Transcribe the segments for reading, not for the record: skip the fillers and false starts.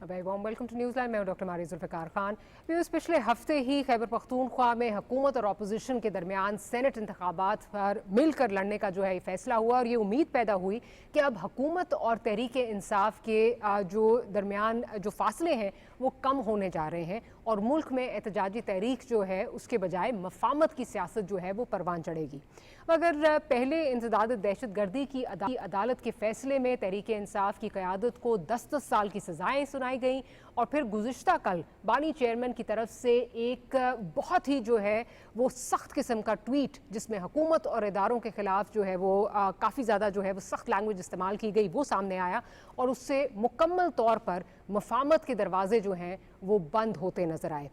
Very warm welcome to news line. मैं doctor Mari Zulfiqar Khan. Viewers, पिछले हफ्ते ही खैबर पख्तूनख्वा में हुकूमत और अपोजिशन के दरमियान सेनेट इंतखाबात पर मिलकर लड़ने का जो है फैसला हुआ और ये उम्मीद पैदा हुई कि अब हुकूमत और तहरीक इंसाफ के जो दरमियान जो फासले हैं वो कम होने जा रहे हैं और मुल्क में एहतजाजी तहरीक जो है उसके बजाय मफामत की सियासत जो है वो परवान चढ़ेगी। मगर पहले इंसदाद दहशत गर्दी की अदालत के फैसले में तहरीक इंसाफ की क़यादत को 10-10 साल की सजाएं सुनाई गई और फिर गुज़िश्ता कल बानी चेयरमैन की तरफ से एक बहुत ही जो है वो सख्त किस्म का ट्वीट जिसमें हुकूमत और इदारों के ख़िलाफ़ जो है वो काफ़ी ज़्यादा जो है वो सख्त लैंग्वेज इस्तेमाल की गई, वो सामने आया और उससे मुकम्मल तौर पर मफामत के दरवाजे जो हैं वो बंद होते नज़र आए।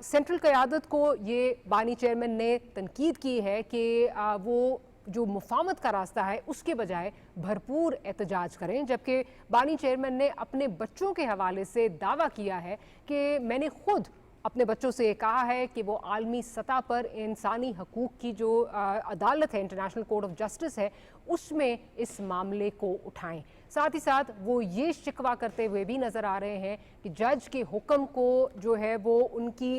सेंट्रल क़यादत को ये बानी चेयरमैन ने तनकीद की है कि वो जो मुफामत का रास्ता है उसके बजाय भरपूर एहतजाज करें, जबकि बानी चेयरमैन ने अपने बच्चों के हवाले से दावा किया है कि मैंने खुद अपने बच्चों से कहा है कि वो आलमी सतह पर इंसानी हकूक़ की जो अदालत है, इंटरनेशनल कोर्ट ऑफ जस्टिस है, उसमें इस मामले को उठाएं। साथ ही साथ वो ये शिकवा करते हुए भी नज़र आ रहे हैं कि जज के हुक्म को जो है वो उनकी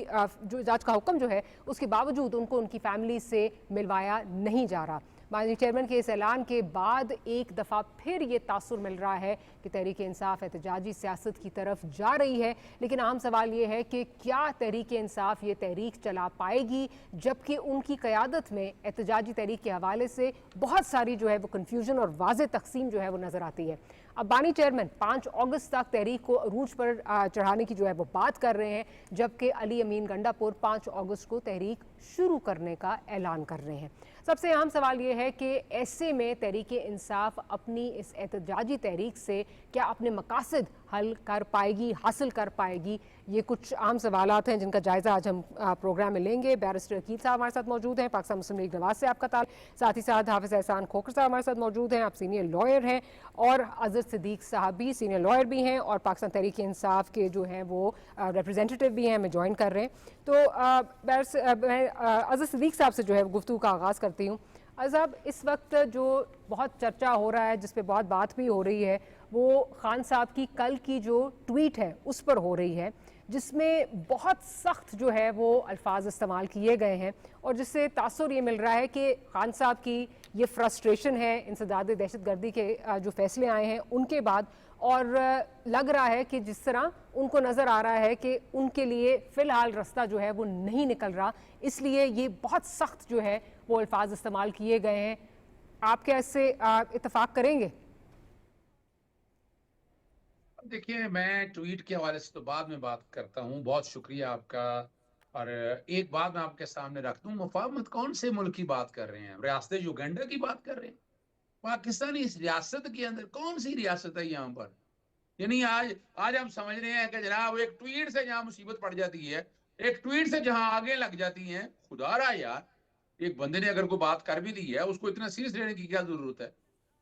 जो जज का हुक्म जो है उसके बावजूद उनको उनकी फैमिली से मिलवाया नहीं जा रहा। बानी चेयरमैन के इस ऐलान के बाद एक दफ़ा फिर ये तासुर मिल रहा है कि तहरीक इंसाफ एहतजाजी सियासत की तरफ जा रही है, लेकिन अहम सवाल ये है कि क्या तहरीक इंसाफ ये तहरीक चला पाएगी, जबकि उनकी क़यादत में एहतजाजी तहरीक के हवाले से बहुत सारी जो है वो कन्फ्यूजन और वाज़ेह तकसीम जो है वो नज़र आती है। अब बानी चेयरमैन 5 अगस्त तक तहरीक को अरूज पर चढ़ाने की जो है वो बात कर रहे हैं, जबकि अली अमीन गंडापुर 5 अगस्त को तहरीक शुरू करने का ऐलान कर रहे हैं। सबसे अहम सवाल ये है कि ऐसे में तहरीक इंसाफ अपनी इस एहतजाजी तहरीक से क्या अपने मकासद हल कर पाएगी, हासिल कर पाएगी? ये कुछ आम सवालात हैं जिनका जायज़ा आज हम प्रोग्राम में लेंगे। बैरिस्टर अकील साहब हमारे साथ मौजूद हैं, पाकिस्तान मुस्लिम लीग नवाज से आपका ताल्लुक, साथ ही साथ हाफिज एहसान खोखर साहब हमारे साथ मौजूद हैं, आप सीनियर लॉयर हैं, और अजहर सिद्दीक साहब भी सीनियर लॉयर भी हैं और पाकिस्तान तहरीक इंसाफ के जो हैं वो रिप्रेजेंटेटिव भी हैं, हमें ज्वाइन कर रहे हैं। तो मैं अजहर सिद्दीक साहब से जो है गुफ्तगू का आगाज़ करती हूँ। साहब, इस वक्त जो बहुत चर्चा हो रहा है, जिस पे बहुत बात भी हो रही है, वो खान साहब की कल की जो ट्वीट है उस पर हो रही है, जिसमें बहुत सख्त जो है वो अल्फाज इस्तेमाल किए गए हैं और जिससे तासुर ये मिल रहा है कि खान साहब की ये फ्रस्ट्रेशन है इंसदाद दहशतगर्दी के जो फैसले आए हैं उनके बाद, और लग रहा है कि जिस तरह उनको नज़र आ रहा है कि उनके लिए फ़िलहाल रास्ता जो है वो नहीं निकल रहा, इसलिए ये बहुत सख्त जो है वो अल्फाज इस्तेमाल किए गए हैं। आप क्या इससे इत्तेफाक करेंगे? देखिए, मैं ट्वीट के हवाले से तो बाद में बात करता हूँ। बहुत शुक्रिया आपका। और एक बात मैं आपके सामने रख दूं, मुफाहमत कौन से मुल्क की बात कर रहे हैं? रियासत युगांडा की बात कर रहे हैं? पाकिस्तान इस रियासत के अंदर कौन सी रियासत है यहाँ पर? यानी आज आज हम समझ रहे हैं कि जनाब एक ट्वीट से जहाँ मुसीबत पड़ जाती है, एक ट्वीट से जहाँ आगे लग जाती है, खुदा रहा यार, एक बंदे ने अगर कोई बात कर भी दी है उसको इतना सीरियस लेने की क्या जरूरत है?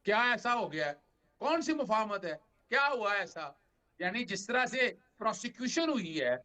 क्या ऐसा हो गया है? कौन सी मुफाहमत है? क्या हुआ ऐसा? यानी जिस तरह से प्रोसिक्यूशन हुई है,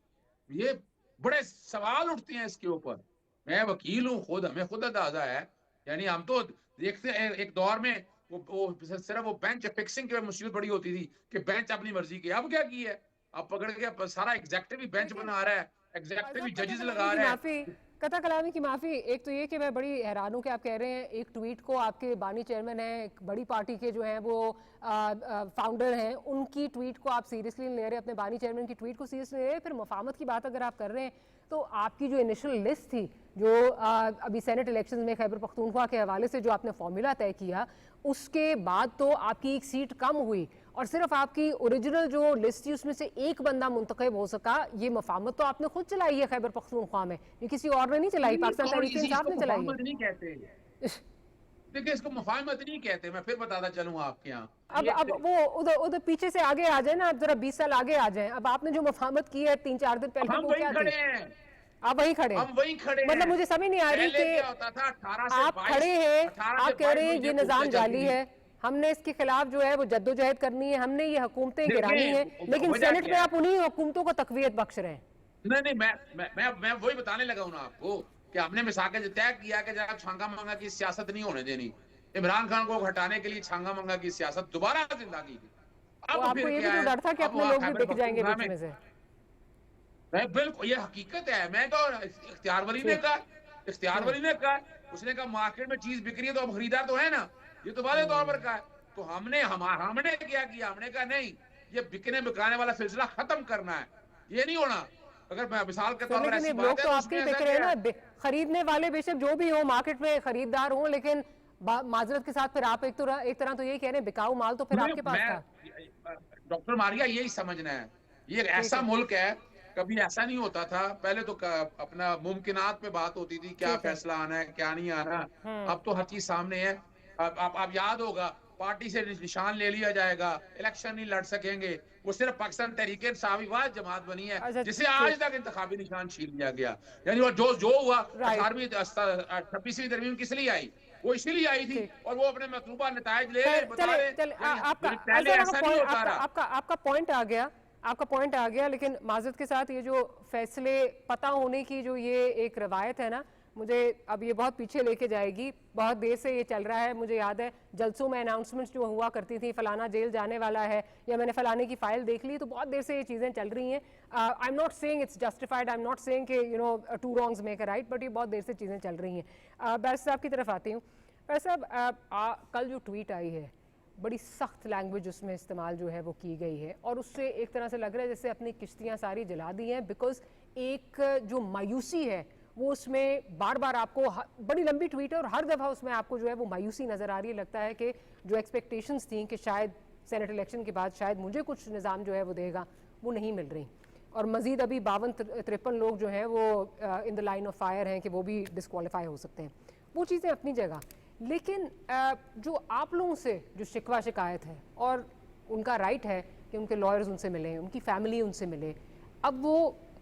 ये बड़े सवाल उठते हैं इसके ऊपर। मैं वकील हूं खुद, हमें खुद अंदाजा है। यानी हम तो देखते हैं एक दौर में वो सिर्फ वो बेंच फिक्सिंग की मुसीबत बड़ी होती थी कि बेंच अपनी मर्जी की। अब क्या की है? अब पकड़ के सारा एग्जेक्टिव बेंच बना रहा है, एग्जेक्टिव जजेस लगा रहा है। कथा कलामी की माफ़ी। एक तो ये कि मैं बड़ी हैरान हूँ कि आप कह रहे हैं एक ट्वीट को आपके बानी चेयरमैन हैं, एक बड़ी पार्टी के जो हैं वो फाउंडर हैं, उनकी ट्वीट को आप सीरियसली नहीं ले रहे, अपने बानी चेयरमैन की ट्वीट को सीरियसली ले रहे। फिर मुफाहमत की बात अगर आप कर रहे हैं तो आपकी जो इनिशियल लिस्ट थी, जो अभी सेनेट इलेक्शंस में खैबर पख्तूनख्वा के हवाले से जो आपने फॉर्मूला तय किया, उसके बाद तो आपकी एक सीट कम हुई और सिर्फ आपकी ओरिजिनल जो लिस्ट थी उसमें से एक बंदा मुंतखब हो सका। ये मफाहमत तो आपने खुद चलाई है खैबर पख्तूनख्वा में, ये किसी और ने नहीं चलाई, पाकिस्तान तहरीक इंसाफ ने चलाई है। नहीं कहते, देखिए इसको मुफाहमत नहीं कहते। मैं फिर बताता चलूं आपके यहाँ। अब वो उधर उधर पीछे से आगे आ जाए ना, आप जरा 20 साल आगे आ जाए। अब आपने जो मुफाहमत की है 3-4 दिन पहले, हम वो वही क्या खड़े थी? हैं, आप वहीं खड़े हैं? हम वही खड़े हैं। मतलब मुझे समझ नहीं आ रही पहले कि क्या होता था? 18 से आप 22, खड़े हैं, 18 से आप कह रहे 22 हैं ये जब निज़ाम हुकूमत चलती जाली थी। है, हमने इसके खिलाफ जो है वो जद्दोजहद करनी है, हमने ये हुकूमतें गिरानी है, देखें लेकिन वजह सेनेट में क्या है। आप उन्हीं हुकूमतों को तकवीयत बख्श रहे हैं। नहीं नहीं, मैं वही बताने लगा हूं ना आपको कि हमने मिसाल के तय किया कि जरा छांगा मंगा की सियासत नहीं होने देनी। इमरान खान को हटाने के लिए छांगा मंगा की सियासत दोबारा जिंदा की गई। तो आपको फिर ये भी क्या तो है, डर था कि अब अपने वहाँ लोग भी खैबर दिख जाएंगे पख्तूनख्वा बीच में में से। मैं बिल्कुल, ये हकीकत है। मैं तो इख्तियार वली ने ठीक। कहा, इख्तियार हम्म। वली ने कहा, उसने कहा मार्केट में चीज बिक रही है तो अब खरीदार तो है ना, ये तो वादे तौर पर कहा है। तो हमने क्या किया, हमने कहा नहीं, ये बिकने बिकाने वाला सिलसिला खत्म करना है, ये नहीं होना। अगर मैं मिसाल के फिर तौर पर लेकिन ये ऐसी बात लोग है तो तो आपके उसमें ही ऐसा बिक रहे हैं क्या ना, है। खरीदने वाले बेशक जो भी हो मार्केट में खरीदार हो, लेकिन माजरत के साथ फिर आप एक तरह तो यही कह रहे हैं बिकाऊ माल तो फिर नहीं, आपके पास था। डॉक्टर मारिया यही समझना है, ये एक ठीक ऐसा है। मुल्क है, कभी ऐसा नहीं होता था। पहले तो अपना मुमकिनात पे बात होती थी, क्या ठीक है। फैसला आना है क्या नहीं आना। हम्म। अब तो हर चीज सामने है। अब आप याद होगा, पार्टी से निशान ले लिया जाएगा, इलेक्शन नहीं लड़ सकेंगे। वो सिर्फ पाकिस्तान तहरीक इंसाफ वाद जमात बनी है अच्छा। जिसे आज ठीक। तक इंतखाबी निशान छीन लिया गया। यानी वो जो जो हुआ, राइट। 18वीं 26वीं तरमीम किस लिए आई, वो इसलिए आई थी। ठीक। और वो अपने मतलूबा नतायज ले खैर बता चले रहे। चले यानी आपका यानी पहले ऐसा नहीं होता आपका रहा। आपका आपका पॉइंट आ गया। आपका पॉइंट आ गया, लेकिन माजरत के साथ ये जो फैसले पता होने की जो ये एक रवायत है ना, मुझे अब ये बहुत पीछे लेके जाएगी। बहुत देर से ये चल रहा है। मुझे याद है जलसों में अनाउंसमेंट्स जो हुआ करती थी, फलाना जेल जाने वाला है या मैंने फलाने की फाइल देख ली, तो बहुत देर से ये चीज़ें चल रही हैं। I am not saying it's justified, I am not saying कि you know two wrongs make a right, but ये बहुत देर से चीज़ें चल रही हैं। बैरिस्टर साहब की तरफ आती हूँ। बैरिस्टर साहब, कल जो ट्वीट आई है, बड़ी सख्त लैंग्वेज उसमें इस्तेमाल जो है वो की गई है, और उससे एक तरह से लग रहा है जैसे अपनी किश्तियाँ सारी जला दी हैं। बिकॉज एक जो मायूसी है वो उसमें बार बार आपको, बड़ी लंबी ट्वीट है और हर दफ़ा उसमें आपको जो है वो मायूसी नज़र आ रही है। लगता है कि जो एक्सपेक्टेशंस थी कि शायद सेनेट इलेक्शन के बाद शायद मुझे कुछ निज़ाम जो है वो देगा, वो नहीं मिल रही। और मज़ीद अभी 52-53 लोग जो हैं वो in the line of fire हैं कि वो भी डिस्क्वालीफाई हो सकते हैं। वो चीज़ें अपनी जगह, लेकिन जो आप लोगों से जो शिकवा शिकायत है, और उनका राइट है कि उनके लॉयर्स उनसे मिले, उनकी फैमिली उनसे मिले। अब वो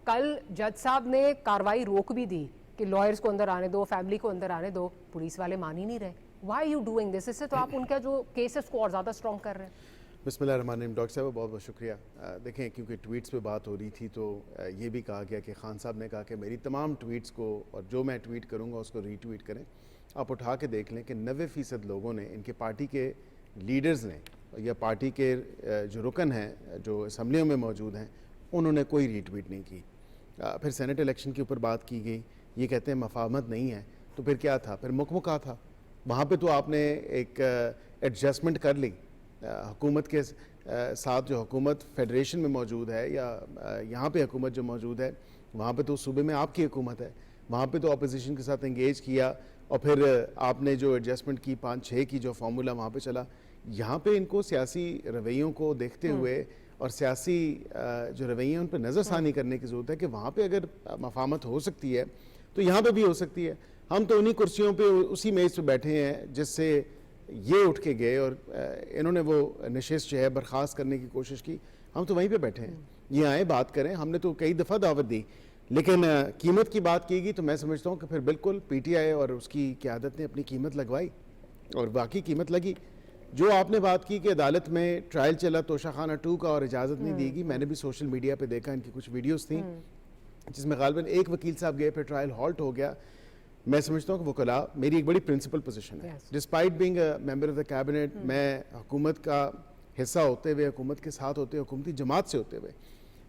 कल जज साहब ने कार्रवाई रोक भी दी कि लॉयर्स को अंदर आने दो, फैमिली को अंदर आने दो, पुलिस वाले मान ही नहीं रहे। Why you doing this? इससे तो आप उनका जो केसेस को और ज़्यादा स्ट्रॉन्ग कर रहे हैं। बिस्मिल्लाहिर्रहमानिर्रहीम। डॉक्टर साहब बहुत बहुत शुक्रिया। देखें, क्योंकि ट्वीट्स पे बात हो रही थी तो ये भी कहा गया कि खान साहब ने कहा कि मेरी तमाम ट्वीट्स को और जो मैं ट्वीट करूँगा उसको रीट्वीट करें। आप उठा के देख लें कि 90% लोगों ने, इनके पार्टी के लीडर्स ने या पार्टी के जो रुकन हैं जो असम्बलियों में मौजूद हैं, उन्होंने कोई रीट्वीट नहीं की। फिर सेनेट इलेक्शन के ऊपर बात की गई, ये कहते हैं मफाहमत नहीं है, तो फिर क्या था? फिर मुकमुका था। वहाँ पे तो आपने एक एडजस्टमेंट कर ली हुकूमत के साथ। जो हुकूमत फेडरेशन में मौजूद है या यहाँ पे हुकूमत जो मौजूद है, वहाँ पे तो सूबे में आपकी हुकूमत है, वहाँ पे तो अपोजिशन के साथ इंगेज किया और फिर आपने जो एडजस्टमेंट की 5-6 की जो फार्मूला वहाँ पे चला। यहाँ पे इनको सियासी रवैयों को देखते हुए और सियासी जो रवैये उन पर नज़रसानी करने की ज़रूरत है कि वहाँ पे अगर मफाहमत हो सकती है तो यहाँ पे भी हो सकती है। हम तो उन्हीं कुर्सियों पे उसी मेज़ पे बैठे हैं जिससे ये उठ के गए और इन्होंने वो नशिस्त जो है बर्खास्त करने की कोशिश की। हम तो वहीं पे बैठे हैं, ये आए बात करें। हमने तो कई दफ़ा दावत दी, लेकिन कीमत की बात की गई तो मैं समझता हूँ कि फिर बिल्कुल PTI और उसकी क़यादत ने अपनी कीमत लगवाई और बाकी कीमत लगी। जो आपने बात की कि अदालत में ट्रायल चला तोशाखाना 2 का और इजाज़त नहीं दी गई, मैंने भी सोशल मीडिया पे देखा, इनकी कुछ वीडियोस थी जिसमें गालिबन एक वकील साहब गए, फिर ट्रायल हॉल्ट हो गया। मैं समझता हूँ कि वकला, मेरी एक बड़ी प्रिंसिपल पोजीशन है, despite being a member of the cabinet, मैं हुकूमत का हिस्सा होते हुए, हुकूमत के साथ होते हुए, हुकूमती जमात से होते हुए,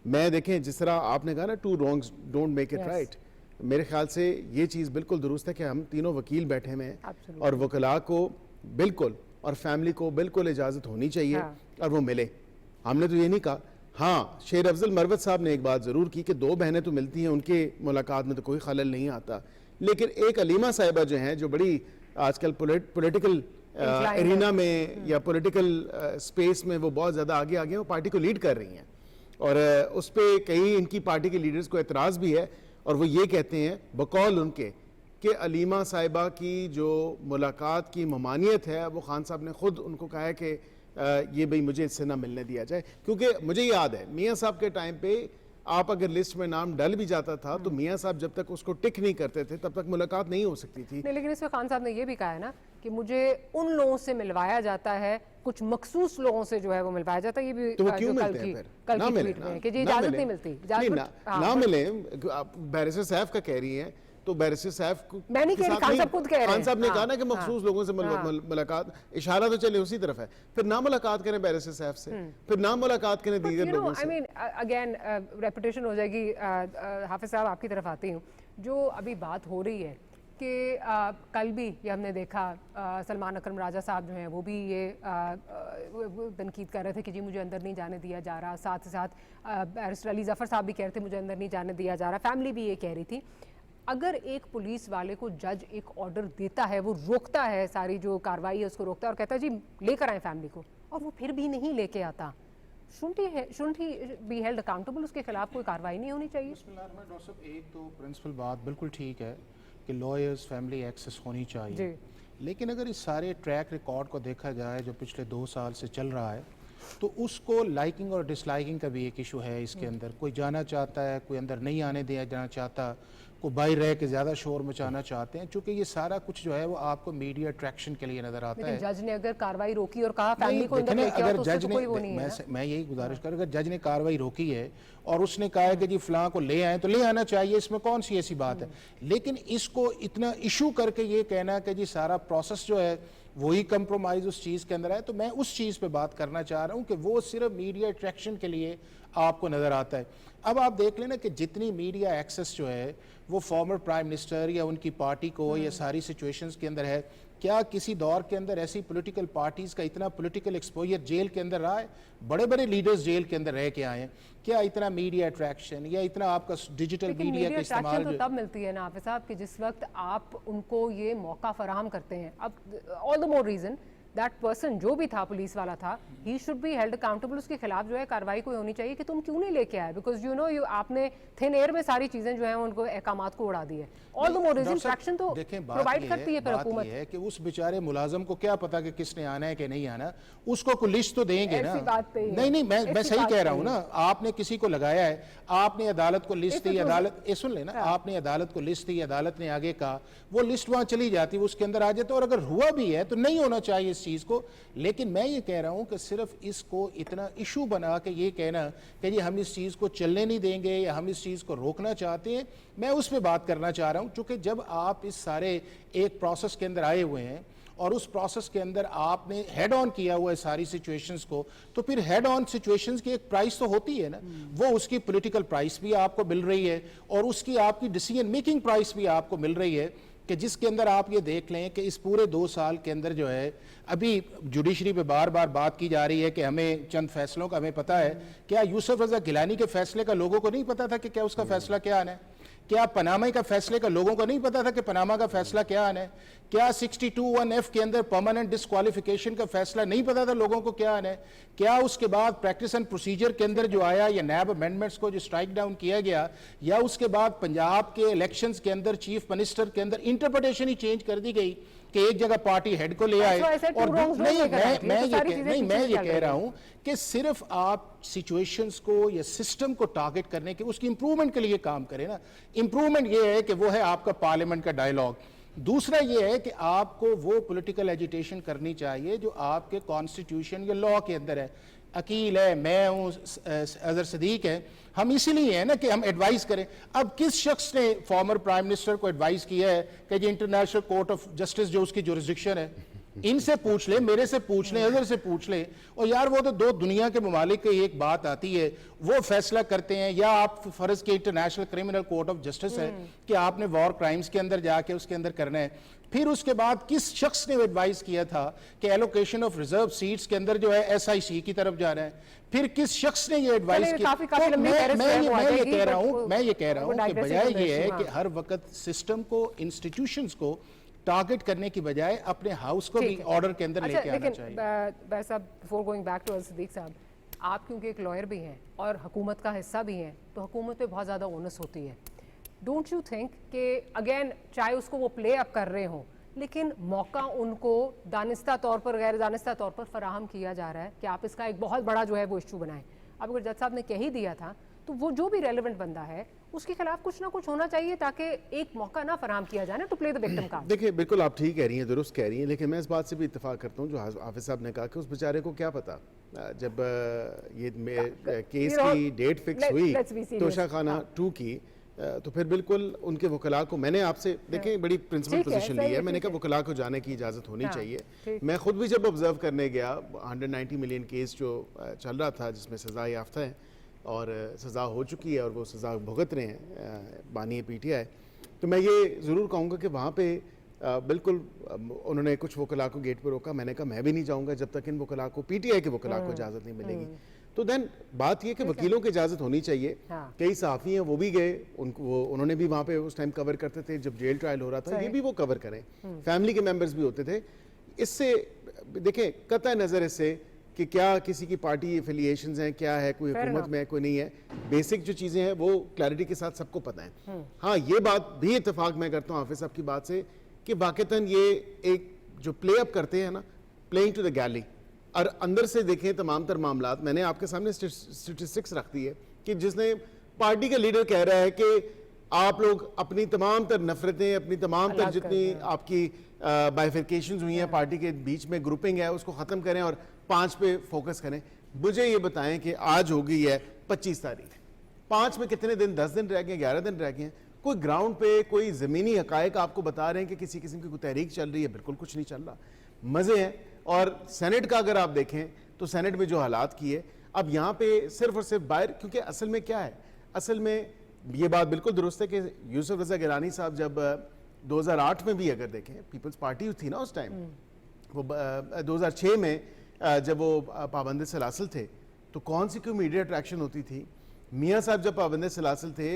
मैं देखें जिस तरह आपने कहा ना, 2 wrongs don't make it right, मेरे ख्याल से ये चीज़ बिल्कुल दुरुस्त है कि हम तीनों वकील बैठे हुए हैं और वकला को बिल्कुल और फैमिली को बिल्कुल इजाज़त होनी चाहिए और वो मिले। हमने तो ये नहीं कहा। हाँ, शेर अफजल मरवत साहब ने एक बात ज़रूर की कि 2 बहनें तो मिलती हैं, उनके मुलाकात में तो कोई खलल नहीं आता, लेकिन एक अलीमा साहिबा जो हैं, जो बड़ी आजकल पॉलिटिकल एरिना में या पॉलिटिकल स्पेस में वो बहुत ज़्यादा आगे आगे हैं, वो पार्टी को लीड कर रही हैं और उस पर कई इनकी पार्टी के लीडर्स को एतराज़ भी है और वो ये कहते हैं बकौल उनके कि अलीमा साहिबा की जो मुलाकात की ममानियत है, वो खान साहब ने ख़ुद उनको कहा है कि ये भाई मुझे इससे ना मिलने दिया जाए। क्योंकि मुझे याद है मियाँ साहब के टाइम पे आप अगर लिस्ट में नाम डल भी जाता था तो मियाँ साहब जब तक उसको टिक नहीं करते थे तब तक मुलाकात नहीं हो सकती थी। नहीं, लेकिन इसमें खान साहब ने ये भी कहा है ना कि मुझे उन लोगों से मिलवाया जाता है, कुछ मखसूस लोगों से जो है वो मिलवाया जाता है। ये भी तो वो क्यों मिलते हैं फिर? कल ना की मिले ट्वीट में कि जी इजाजत नहीं मिलती, ना मिले। बैरिस्टर साहब का कह रही हैं तो बैरिस्टर साहब को मैं नहीं के कह रही, साथ खान नहीं। साहब खुद कह रहे हैं। खान साहब ने हाँ, कहा ना कि हाँ, मखसूस लोगों से मुलाकात, इशारा तो चले उसी तरफ है, फिर ना मुलाकात करें बैरिस्टर साहब से, फिर ना मुलाकात करें दीगर लोगों से। आई मीन अगेन रेपुटेशन हो जाएगी। हाफिज साहब आपकी तरफ आती हूँ। जो अभी बात हो रही है कि कल भी ये हमने देखा, सलमान अकरम राजा साहब जो हैं वो भी ये वो तनकीद कर रहे थे कि जी मुझे अंदर नहीं जाने दिया जा रहा। साथ ही साथ बैरिस्टर अली ज़फ़र साहब भी कह रहे थे मुझे अंदर नहीं जाने दिया जा रहा। फैमिली भी ये कह रही थी। अगर एक पुलिस वाले को जज एक ऑर्डर देता है, वो रोकता है, सारी जो कार्रवाई है उसको रोकता है और कहता है जी लेकर आए फैमिली को, और वो फिर भी नहीं लेके आता, शुडंट ही बी हेल्ड अकाउंटेबल? उसके खिलाफ कोई कार्रवाई नहीं होनी चाहिए? डॉक्टर साहब, एक तो प्रिंसिपल बात बिल्कुल ठीक है कि लॉयर्स फैमिली एक्सेस होनी चाहिए, लेकिन अगर इस सारे ट्रैक रिकॉर्ड को देखा जाए जो पिछले 2 साल से चल रहा है, तो उसको लाइकिंग और डिसलाइकिंग का भी एक इशू है इसके अंदर। कोई जाना चाहता है, कोई अंदर नहीं आने दिया जाना चाहता, को बाहर रह के ज़्यादा शोर मचाना चाहते हैं, चूँकि ये सारा कुछ जो है वो आपको मीडिया अट्रैक्शन के लिए नज़र आता है। जज ने अगर कार्रवाई रोकी और कहा फैमिली को अंदर लेके आओ, तो उससे तो कोई वो नहीं है। मैं यही गुजारिश कर, अगर जज ने कार्रवाई रोकी है और उसने कहा है कि जी फलां को ले आए, तो ले आना चाहिए, इसमें कौन सी ऐसी बात है। लेकिन इसको इतना इशू करके ये कहना कि जी सारा प्रोसेस जो है वही कंप्रोमाइज उस चीज़ के अंदर है, तो मैं उस चीज़ पे बात करना चाह रहा हूँ कि वो सिर्फ मीडिया अट्रैक्शन के लिए आपको नज़र आता है। अब आप देख लेना कि जितनी मीडिया एक्सेस जो है वो फॉर्मर प्राइम मिनिस्टर या उनकी पार्टी को या सारी सिचुएशंस के अंदर है, क्या किसी दौर के अंदर ऐसी पॉलिटिकल पार्टीज़ का इतना पॉलिटिकल एक्सपोजर जेल के अंदर रहा है? बड़े बड़े लीडर्स जेल के अंदर रह के आए हैं, क्या इतना मीडिया अट्रैक्शन या इतना आपका डिजिटल मीडिया का इस्तेमाल तो तब मिलती है ना हाफिज साहब कि जिस वक्त आप उनको ये मौका फराहम करते हैं। अब all the more reason that person जो भी था, पुलिस वाला था, he should be held accountable. उसके खिलाफ जो है कार्रवाई कोई होनी चाहिए कि तुम क्यों नहीं लेके आए, बिकॉज यू नो आपने थिन एयर में सारी चीजें जो है उनको अहकामात को उड़ा दी है। All the more reason traction तो प्रोवाइड करती है फिर हुकूमत है कि उस बेचारे मुलाजम को क्या पता कि किसने आना है कि नहीं आना, उसको कोई लिस्ट तो देंगे ना। नहीं, मैं सही कह रहा हूँ ना, आपने किसी को लगाया है, आपने अदालत को लिस्ट दी, अदालत सुन लेना, आपने अदालत को लिस्ट दी, अदालत ने आगे कहा, वो लिस्ट वहां चली जाती, उसके अंदर आ जाते, और अगर हुआ भी है तो नहीं होना चाहिए इस चीज को। लेकिन मैं ये कह रहा हूं कि सिर्फ इसको इतना इशू बना के ये कहना कि जी हम इस चीज को चलने नहीं देंगे या हम इस चीज को रोकना चाहते हैं, मैं उस पर बात करना चाह रहा हूं। क्योंकि जब आप इस सारे एक प्रोसेस के अंदर आए हुए हैं और उस प्रोसेस के अंदर आपने हेड ऑन किया हुआ है सारी सिचुएशंस को, तो फिर हेड ऑन सिचुएशंस की एक प्राइस तो होती है ना, वो उसकी पॉलिटिकल प्राइस भी आपको मिल रही है और उसकी आपकी डिसीजन मेकिंग प्राइस भी आपको मिल रही है, कि जिसके अंदर आप ये देख लें कि इस पूरे 2 साल के अंदर जो है, अभी जुडिशरी पे बार बार बात की जा रही है कि हमें चंद फैसलों का हमें पता है, क्या यूसुफ रजा गिलानी के फैसले का लोगों को नहीं पता था कि क्या उसका फैसला क्या आना है? क्या पनामा का फैसले का लोगों को नहीं पता था कि पनामा का फैसला क्या आना है? क्या 62(1)(f) के अंदर परमानेंट डिस्क्वालिफिकेशन का फैसला नहीं पता था लोगों को क्या आना है? क्या उसके बाद प्रैक्टिस एंड प्रोसीजर के अंदर जो आया या नैब अमेंडमेंट्स को जो स्ट्राइक डाउन किया गया, या उसके बाद पंजाब के इलेक्शंस के अंदर चीफ मिनिस्टर के अंदर इंटरप्रिटेशन ही चेंज कर दी गई कि एक जगह पार्टी हेड को ले आए, और मैं ये कह रहा हूं कि सिर्फ आप सिचुएशंस को या सिस्टम को टारगेट करने के, उसकी इंप्रूवमेंट के लिए काम करें ना। इंप्रूवमेंट ये है कि वो है आपका पार्लियामेंट का डायलॉग। दूसरा ये है कि आपको वो पॉलिटिकल एजिटेशन करनी चाहिए जो आपके कॉन्स्टिट्यूशन या लॉ के अंदर है। अकील है, मैं हूँ, अजहर सदीक है, हम इसीलिए है ना कि हम एडवाइस करें। अब किस शख्स ने फॉर्मर प्राइम मिनिस्टर को एडवाइस किया है कि जी इंटरनेशनल कोर्ट ऑफ जस्टिस जो उसकी जुरिस्डिक्शन है, इनसे पूछ ले, मेरे से पूछ ले, अजहर से पूछ ले, और यार वो तो 2 दुनिया के ममालिक की एक बात आती है, वो फैसला करते हैं। या आप फर्ज के international criminal court of justice है कि आपने वॉर क्राइम्स के अंदर जाके उसके अंदर करना है। फिर उसके बाद किस शख्स ने एडवाइस किया था कि एलोकेशन ऑफ रिजर्व सीट्स के अंदर जो है SIC की तरफ जा रहा है? फिर किस शख्स ने ये एडवाइस किया? तो मैं ये कह रहा हूं कि बजाय ये है कि हर वक्त सिस्टम को, इंस्टीट्यूशंस को टारगेट करने की बजाय अपने हाउस को भी ऑर्डर के अंदर लेके आना चाहिए। Before going back to Sadiq साहब, आप क्योंकि एक लॉयर भी हैं और हुकूमत का हिस्सा भी हैं, तो हुकूमत पे बहुत ज़्यादा ओनस होती है। डोंट यू थिंक कि अगेन चाहे उसको वो प्ले अप कर रहे हों, लेकिन मौका उनको दानिस्ता तौर पर, गैर दानिस्ता तौर पर फराहम किया जा रहा है कि आप इसका एक बहुत बड़ा जो है वो इशू बनाएं। अब अगर जज साहब ने कह ही दिया था, तो वो जो भी रेलेवेंट बंदा है उसके खिलाफ कुछ ना कुछ होना चाहिए ताकि एक मौका ना फराहम किया जाए ना to play the victim card. देखिए, बिल्कुल आप ठीक कह रही हैं, दुरुस्त कह रही हैं, लेकिन मैं इस बात से भी इत्तेफाक करता हूँ जो हाफिज साहब ने कहा कि उस बेचारे को क्या पता, जब ये केस की डेट फिक्स हुई तोशा खाना 2 की, तो फिर बिल्कुल उनके वकला को मैंने आपसे देखें बड़ी प्रिंसिपल पोजीशन ली है, मैंने कहा वकला को जाने की इजाज़त होनी चाहिए। मैं खुद भी जब ऑब्जर्व करने गया 190 मिलियन केस जो चल रहा था जिसमें सज़ा याफ्ता है और सज़ा हो चुकी है और वो सज़ा भुगत रहे हैं बानी PTI, तो मैं ये ज़रूर कहूँगा कि वहाँ पे बिल्कुल उन्होंने कुछ वकला को गेट पर रोका। मैंने कहा मैं भी नहीं जाऊँगा जब तक इन वकला को PTI के वकला को इजाज़त नहीं मिलेगी। तो देन बात ये कि वकीलों की इजाज़त होनी चाहिए। कई सहाफ़ी हैं वो भी गए, उन्होंने भी वहाँ पे उस टाइम कवर करते थे जब जेल ट्रायल हो रहा था, ये भी वो कवर करें, फैमिली के मेंबर्स भी होते थे। इससे देखें कतई नज़र इससे कि क्या किसी की पार्टी एफिलिएशंस हैं, क्या है, कोई हुकूमत में है कोई नहीं है, बेसिक जो चीज़ें हैं वो क्लैरिटी के साथ सबको पता है। हाँ, ये बात भी इत्तेफाक मैं करता हूँ हाफिज़ साहब की बात से कि वाक़तन ये एक जो प्ले अप करते हैं ना, प्लेइंग टू द गैली, और अंदर से देखें तमाम तर मामलात। मैंने आपके सामने स्टेटिस्टिक्स रख दी है कि जिसने पार्टी का लीडर कह रहा है कि आप लोग अपनी तमाम तर नफरतें, अपनी तमाम तर जितनी आपकी बाइफिकेशंस हुई हैं पार्टी के बीच में, ग्रुपिंग है, उसको ख़त्म करें और 5 पे फोकस करें। मुझे ये बताएं कि आज हो गई है 25 तारीख, 5 में कितने दिन, 10 दिन रह गए, 11 दिन रह गए हैं। कोई ग्राउंड पे कोई ज़मीनी हकायक आपको बता रहे हैं कि किसी किस्म की कोई तहरीक चल रही है? बिल्कुल कुछ नहीं चल रहा। मज़े हैं। और सेनेट का अगर आप देखें तो सेनेट में जो हालात किए, अब यहाँ पे सिर्फ और सिर्फ बाहर, क्योंकि असल में क्या है, असल में ये बात बिल्कुल दुरुस्त है कि यूसुफ रज़ा गिलानी साहब जब 2008 में भी अगर देखें, पीपल्स पार्टी थी ना उस टाइम, वो 2006 में जब वो पाबंद सलासिल थे तो कौन सी कोई मीडिया अट्रैक्शन होती थी? मियाँ साहब जब पाबंद सलासिल थे,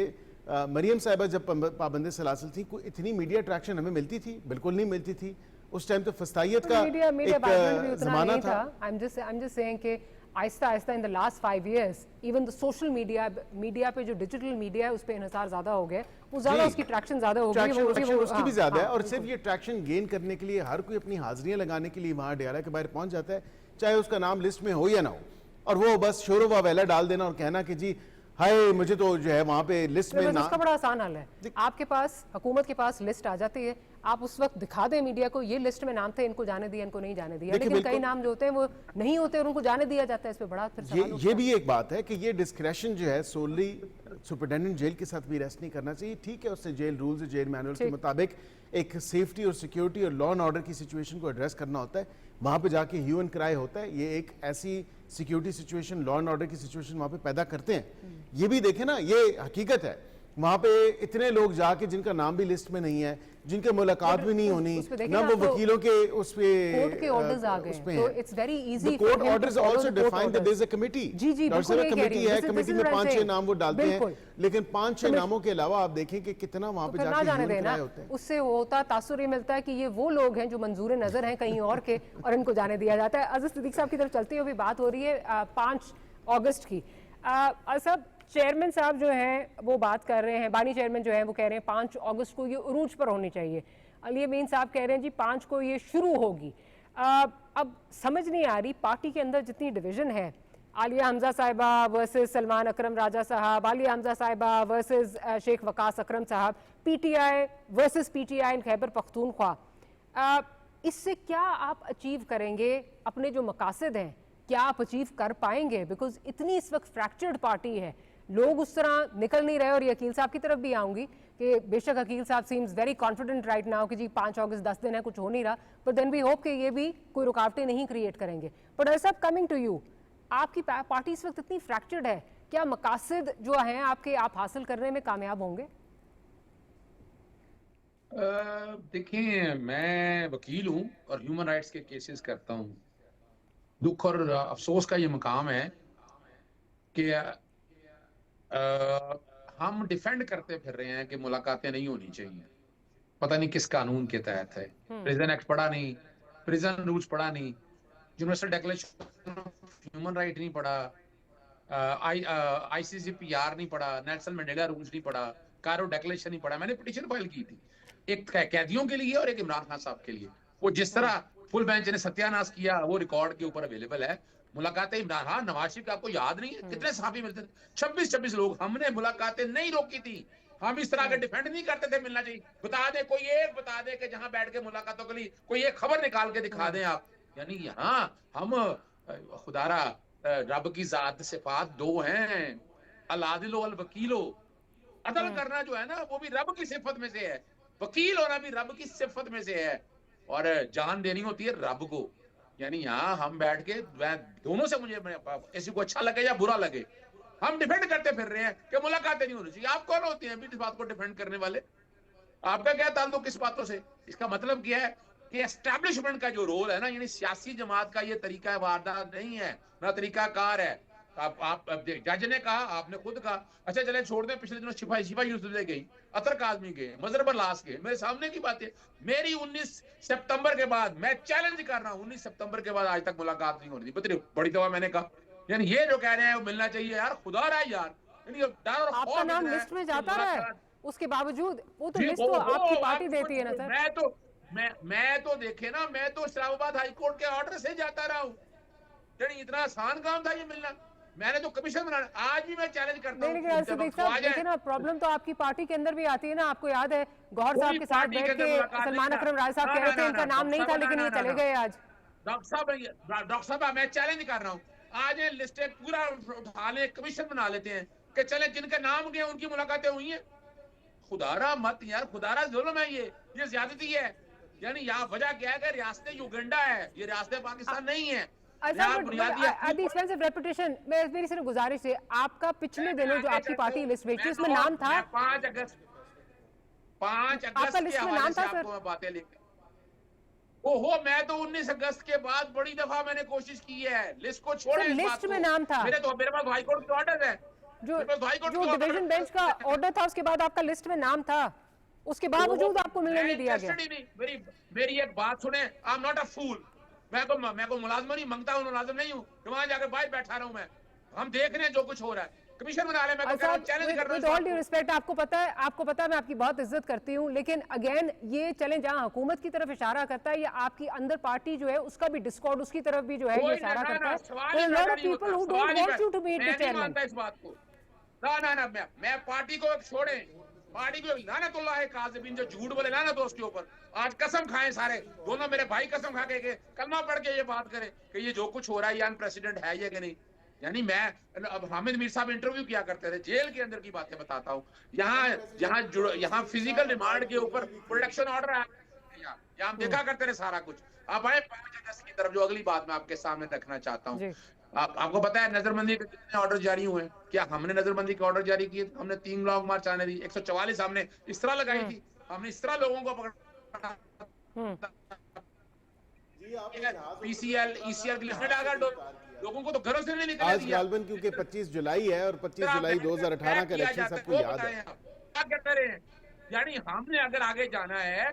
मरियम साहिबा जब पाबंद सलासिल थी, कोई इतनी मीडिया अट्रैक्शन हमें मिलती थी? बिल्कुल नहीं मिलती थी। उस टाइम तो फस्तायत का एक ज़माना था। I'm just saying कि Aahista Aahista in the last 5 years even the social media पे जो डिजिटल मीडिया है उस पे इन्हिसार ज़्यादा हो गया, वो ज़्यादा उसकी ट्रैक्शन ज़्यादा हो गई, उसकी भी ज़्यादा है। और सिर्फ ये ट्रैक्शन गेन करने के लिए हर कोई अपनी हाजिरियाँ लगाने के लिए वहाँ डेरा के बाहर पहुँच जाता है, चाहे उसका नाम लिस्ट में हो या ना हो, और वो बस शोर वावेला डाल देना और कहना कि जी हाय मुझे तो जो है वहाँ पे लिस्ट में ना। उसका बड़ा आसान हल है, आपके पास हुकूमत के पास लिस्ट आ जाती है, आप उस वक्त दिखा दें मीडिया को ये लिस्ट में नाम थे, इनको जाने दिया, इनको नहीं जाने दिया। लेकिन कई नाम जो होते हैं वो नहीं होते और उनको जाने दिया जाता है। इस पे बड़ा फिर सवाल ये भी एक बात है कि ये डिस्क्रेशन जो है सोली सुपरिटेंडेंट जेल के साथ भी रेस्ट नहीं करना चाहिए। ठीक है, उससे जेल रूल्स, जेल मैनुअल के मुताबिक एक सेफ्टी और सिक्योरिटी और लॉ एंड ऑर्डर की सिचुएशन को एड्रेस करना होता है, वहाँ पे जाके ह्यू एंड क्राई होता है। ये एक ऐसी security situation, law and order की सिचुएशन वहाँ पे पैदा करते हैं। ये भी देखें ना, ये हकीकत है। वहाँ पे इतने लोग जाके जिनका नाम भी लिस्ट में नहीं है, जिनके मुलाकात भी नहीं होनी, ना वो वकीलों के उस पे कोर्ट के ऑर्डर्स आ गए, तो it's very easy. Court orders also define that there is a committee. जी जी, बिल्कुल कमेटी है, कमेटी में 5-6 नाम वो डालते हैं, लेकिन 5-6 नामों के अलावा आप देखें कि कितना वहाँ पे जाके जाने देना, उससे होता तासुर ये मिलता है कि ये वो लोग हैं जो मंजूर नजर हैं कहीं और के, और इनको जाने दिया जाता है। अज़ीज़ सिद्दीक साहब की तरफ चलती हुई बात हो रही है 5 अगस्त की। सब चेयरमैन साहब जो हैं वो बात कर रहे हैं, बानी चेयरमैन जो है वो कह रहे हैं 5 अगस्त को ये उरूज पर होनी चाहिए। अली अमीन साहब कह रहे हैं जी 5 को ये शुरू होगी। अब समझ नहीं आ रही पार्टी के अंदर जितनी डिवीजन है, आलिया हमजा साहिबा वर्सेस सलमान अकरम राजा साहब, आलिया हमजा साहिबा वर्सेस शेख वकास अकरम साहब, PTI वर्सेस PTI इन खैबर पख्तूनख्वा, इससे क्या आप अचीव करेंगे? अपने जो मकासद हैं क्या आप अचीव कर पाएंगे? बिकॉज इतनी इस वक्त फ्रैक्चर्ड पार्टी है, लोग उस तरह निकल नहीं रहे। और ये अकील साहब की तरफ भी आऊंगी कि बेशक अकील साहब seems very confident right now कि जी 5 अगस्त 10 दिन है, कुछ हो नहीं रहा, बट देन वी होप कि ये भी कोई रुकावटें नहीं क्रिएट करेंगे। बट अली साहब, कमिंग टू यू, आपकी पार्टी इस वक्त इतनी फ्रैक्चर्ड है, क्या मकासद जो हैं आपके आप हासिल करने में कामयाब होंगे? देखिए, मैं वकील हूँ और ह्यूमन राइट्स के केसेस करता हूँ। दुख और अफसोस का ये मकाम है कि हम डिफेंड करते फिर रहे हैं कि मुलाकातें नहीं होनी चाहिए। पता नहीं किस कानून के तहत है। प्रिजन एक्ट पढ़ा नहीं, प्रिजन रूल्स पढ़ा नहीं, universal declaration of human right नहीं पढ़ा, ICCPR नहीं पढ़ा, नेल्सन मंडेला रूल्स नहीं पढ़ा, कायरो डिक्लेरेशन नहीं पढ़ा। मैंने पिटीशन फाइल की थी, एक कैदियों के लिए और एक इमरान खान साहब के लिए। वो जिस तरह फुल बेंच ने सत्यानाश किया वो रिकॉर्ड के ऊपर अवेलेबल है। मुलाकातें इमरान, हाँ, नवाज शरीफ का आपको याद नहीं है कितने सहाफी मिलते थे? 26 लोग। हमने मुलाकातें नहीं रोकी थी। हम इस तरह के डिफेंड नहीं करते थे मिलना चाहिए। बता दे कोई एक, बता दे कि जहां बैठ के मुलाकातों के लिए कोई एक खबर निकाल के दिखा दें आप। यानी यहाँ हम खुदारा रब की जात सिफात 2 हैं, अल आदिल वल वकीलो। अदल करना जो है ना वो भी रब की सिफत में से है, वकील होना भी रब की सिफत में से है, और जान देनी होती है रब को। यानी यहाँ हम बैठ के दोनों से, मुझे किसी को अच्छा लगे या बुरा लगे, हम डिफेंड करते फिर रहे हैं कि मुलाकातें नहीं होनी चाहिए। आप कौन होते हैं इस बात को डिफेंड करने वाले? आपका क्या ताल्लुक किस बातों से? इसका मतलब क्या है कि एस्टैब्लिशमेंट का जो रोल है ना, यानी सियासी जमात का ये तरीका वारदात नहीं है, ना तरीकाकार है। आप जज ने कहा, आपने खुद कहा, अच्छा चले छोड़ दें, पिछले दिनों शिफा यूसुफ गई, अतर काजमी गए, मजहर बलास गए, मेरे सामने की बात है। मेरी 19 सितंबर के बाद मैं चैलेंज कर रहा हूं, 19 सितंबर के बाद आज तक मुलाकात नहीं हो रही। बताइए, बड़ी दफा मैंने कहा, यानी ये जो कह रहे हैं वो मिलना चाहिए यार, खुदा रहा यार, यानी डर और आपका नाम लिस्ट में जाता रहा है, उसके बावजूद वो तो लिस्ट तो आपकी पार्टी देती है ना सर। मैं तो देखे ना, मैं तो इस्लामाबाद हाई कोर्ट के ऑर्डर से जाता रहा हूँ। इतना आसान काम था ये मिलना। मैंने तो कमीशन बनाना, आज भी मैं चैलेंज करता हूँ। लेकिन ना प्रॉब्लम तो आपकी पार्टी के अंदर भी आती है ना। आपको याद है गौहर साहब के साथ बैठ के सलमान अकरम राय साहब कह रहे थे इनका नाम नहीं था, लेकिन ये चले गए आज। डॉक्टर साहब मैं चैलेंज कर रहा हूँ, आज ये लिस्टें पूरा उठा ले, कमीशन बना लेते हैं कि चले जिनके नाम गए उनकी मुलाकातें हुई हैं। खुदारा मत यार, खुदारा जुल्म है, ये ज्यादती है। यानी यहाँ वजह क्या है कि रियासत युगांडा है, ये रियासत पाकिस्तान नहीं है। मेरी सिर्फ गुजारिश है, आपका पिछले दिनों जो आपकी पार्टी लिस्ट भेजी उसमें नाम था 5 अगस्त के हवाले से आपको मैं बातें लेकर। ओहो, मैं तो 19 अगस्त के बाद बड़ी दफा मैंने कोशिश की है, लिस्ट को छोड़े, लिस्ट में नाम था। मेरे पास हाई कोर्ट के ऑर्डर है, जो डिवीजन बेंच का ऑर्डर था उसके बाद आपका लिस्ट में नाम था, उसके बावजूद आपको मिलने नहीं दिया गया। मेरी एक बात सुने, आई एम नॉट अ फूल। मैं को मुलाजमा नहीं मांगता हूँ, मुलाजिम नहीं हूँ कि वहां जाकर बाहर बैठा रहा हूँ। मैं, हम देख रहे हैं जो कुछ हो रहा है, कमीशन बना ले। मैं चैलेंज कर रहा हूं। ऑल ड्यू रिस्पेक्ट, आपको पता है मैं आपकी बहुत इज्जत करती हूं, लेकिन अगेन ये चैलेंज जहां हुकूमत की तरफ इशारा करता है, ये आपकी अंदर पार्टी जो है उसका भी डिस्कॉर्ड उसकी तरफ भी जो है ये इशारा करता है। Lot of people who don't want you to meet the chairman. इस बात को ना मैं पार्टी को छोड़े, पार्टी को लानतुल्लाह है काज़िबीन, जो झूठ बोले लानत हो उसके ऊपर। आज कसम खाएं सारे, दोनों मेरे भाई कसम खा के कलमा पढ़ के ये बात करें कि ये जो कुछ हो रहा है ये अनप्रेसिडेंट है ये कि नहीं। यानी मैं, अब हामिद मीर साहब इंटरव्यू किया करते थे, जेल के अंदर की बातें बताता हूँ। यहाँ फिजिकल रिमांड के ऊपर प्रोटेक्शन ऑर्डर है, यहाँ हम देखा करते थे सारा कुछ। आप आए 5 अगस्त की तरफ, जो अगली बात मैं आपके सामने रखना चाहता हूँ। आपको पता है नजरबंदी के कितने ऑर्डर जारी हुए? क्या हमने नजरबंदी के ऑर्डर जारी किए? हमने 3 लॉन्ग मार्च आने दी, 144 हमने इस तरह लगाई थी, हमने इस तरह लोगों को पकड़ा। पीसीएल ईसीएल की लिस्ट में डालकर लोगों को तो घरों से नहीं निकलने दिया। आज गालबन क्योंकि 25 जुलाई है और 25 जुलाई 2018 का इलेक्शन सबको याद है। क्या कहते हैं, यानी हमने अगर आगे जाना है,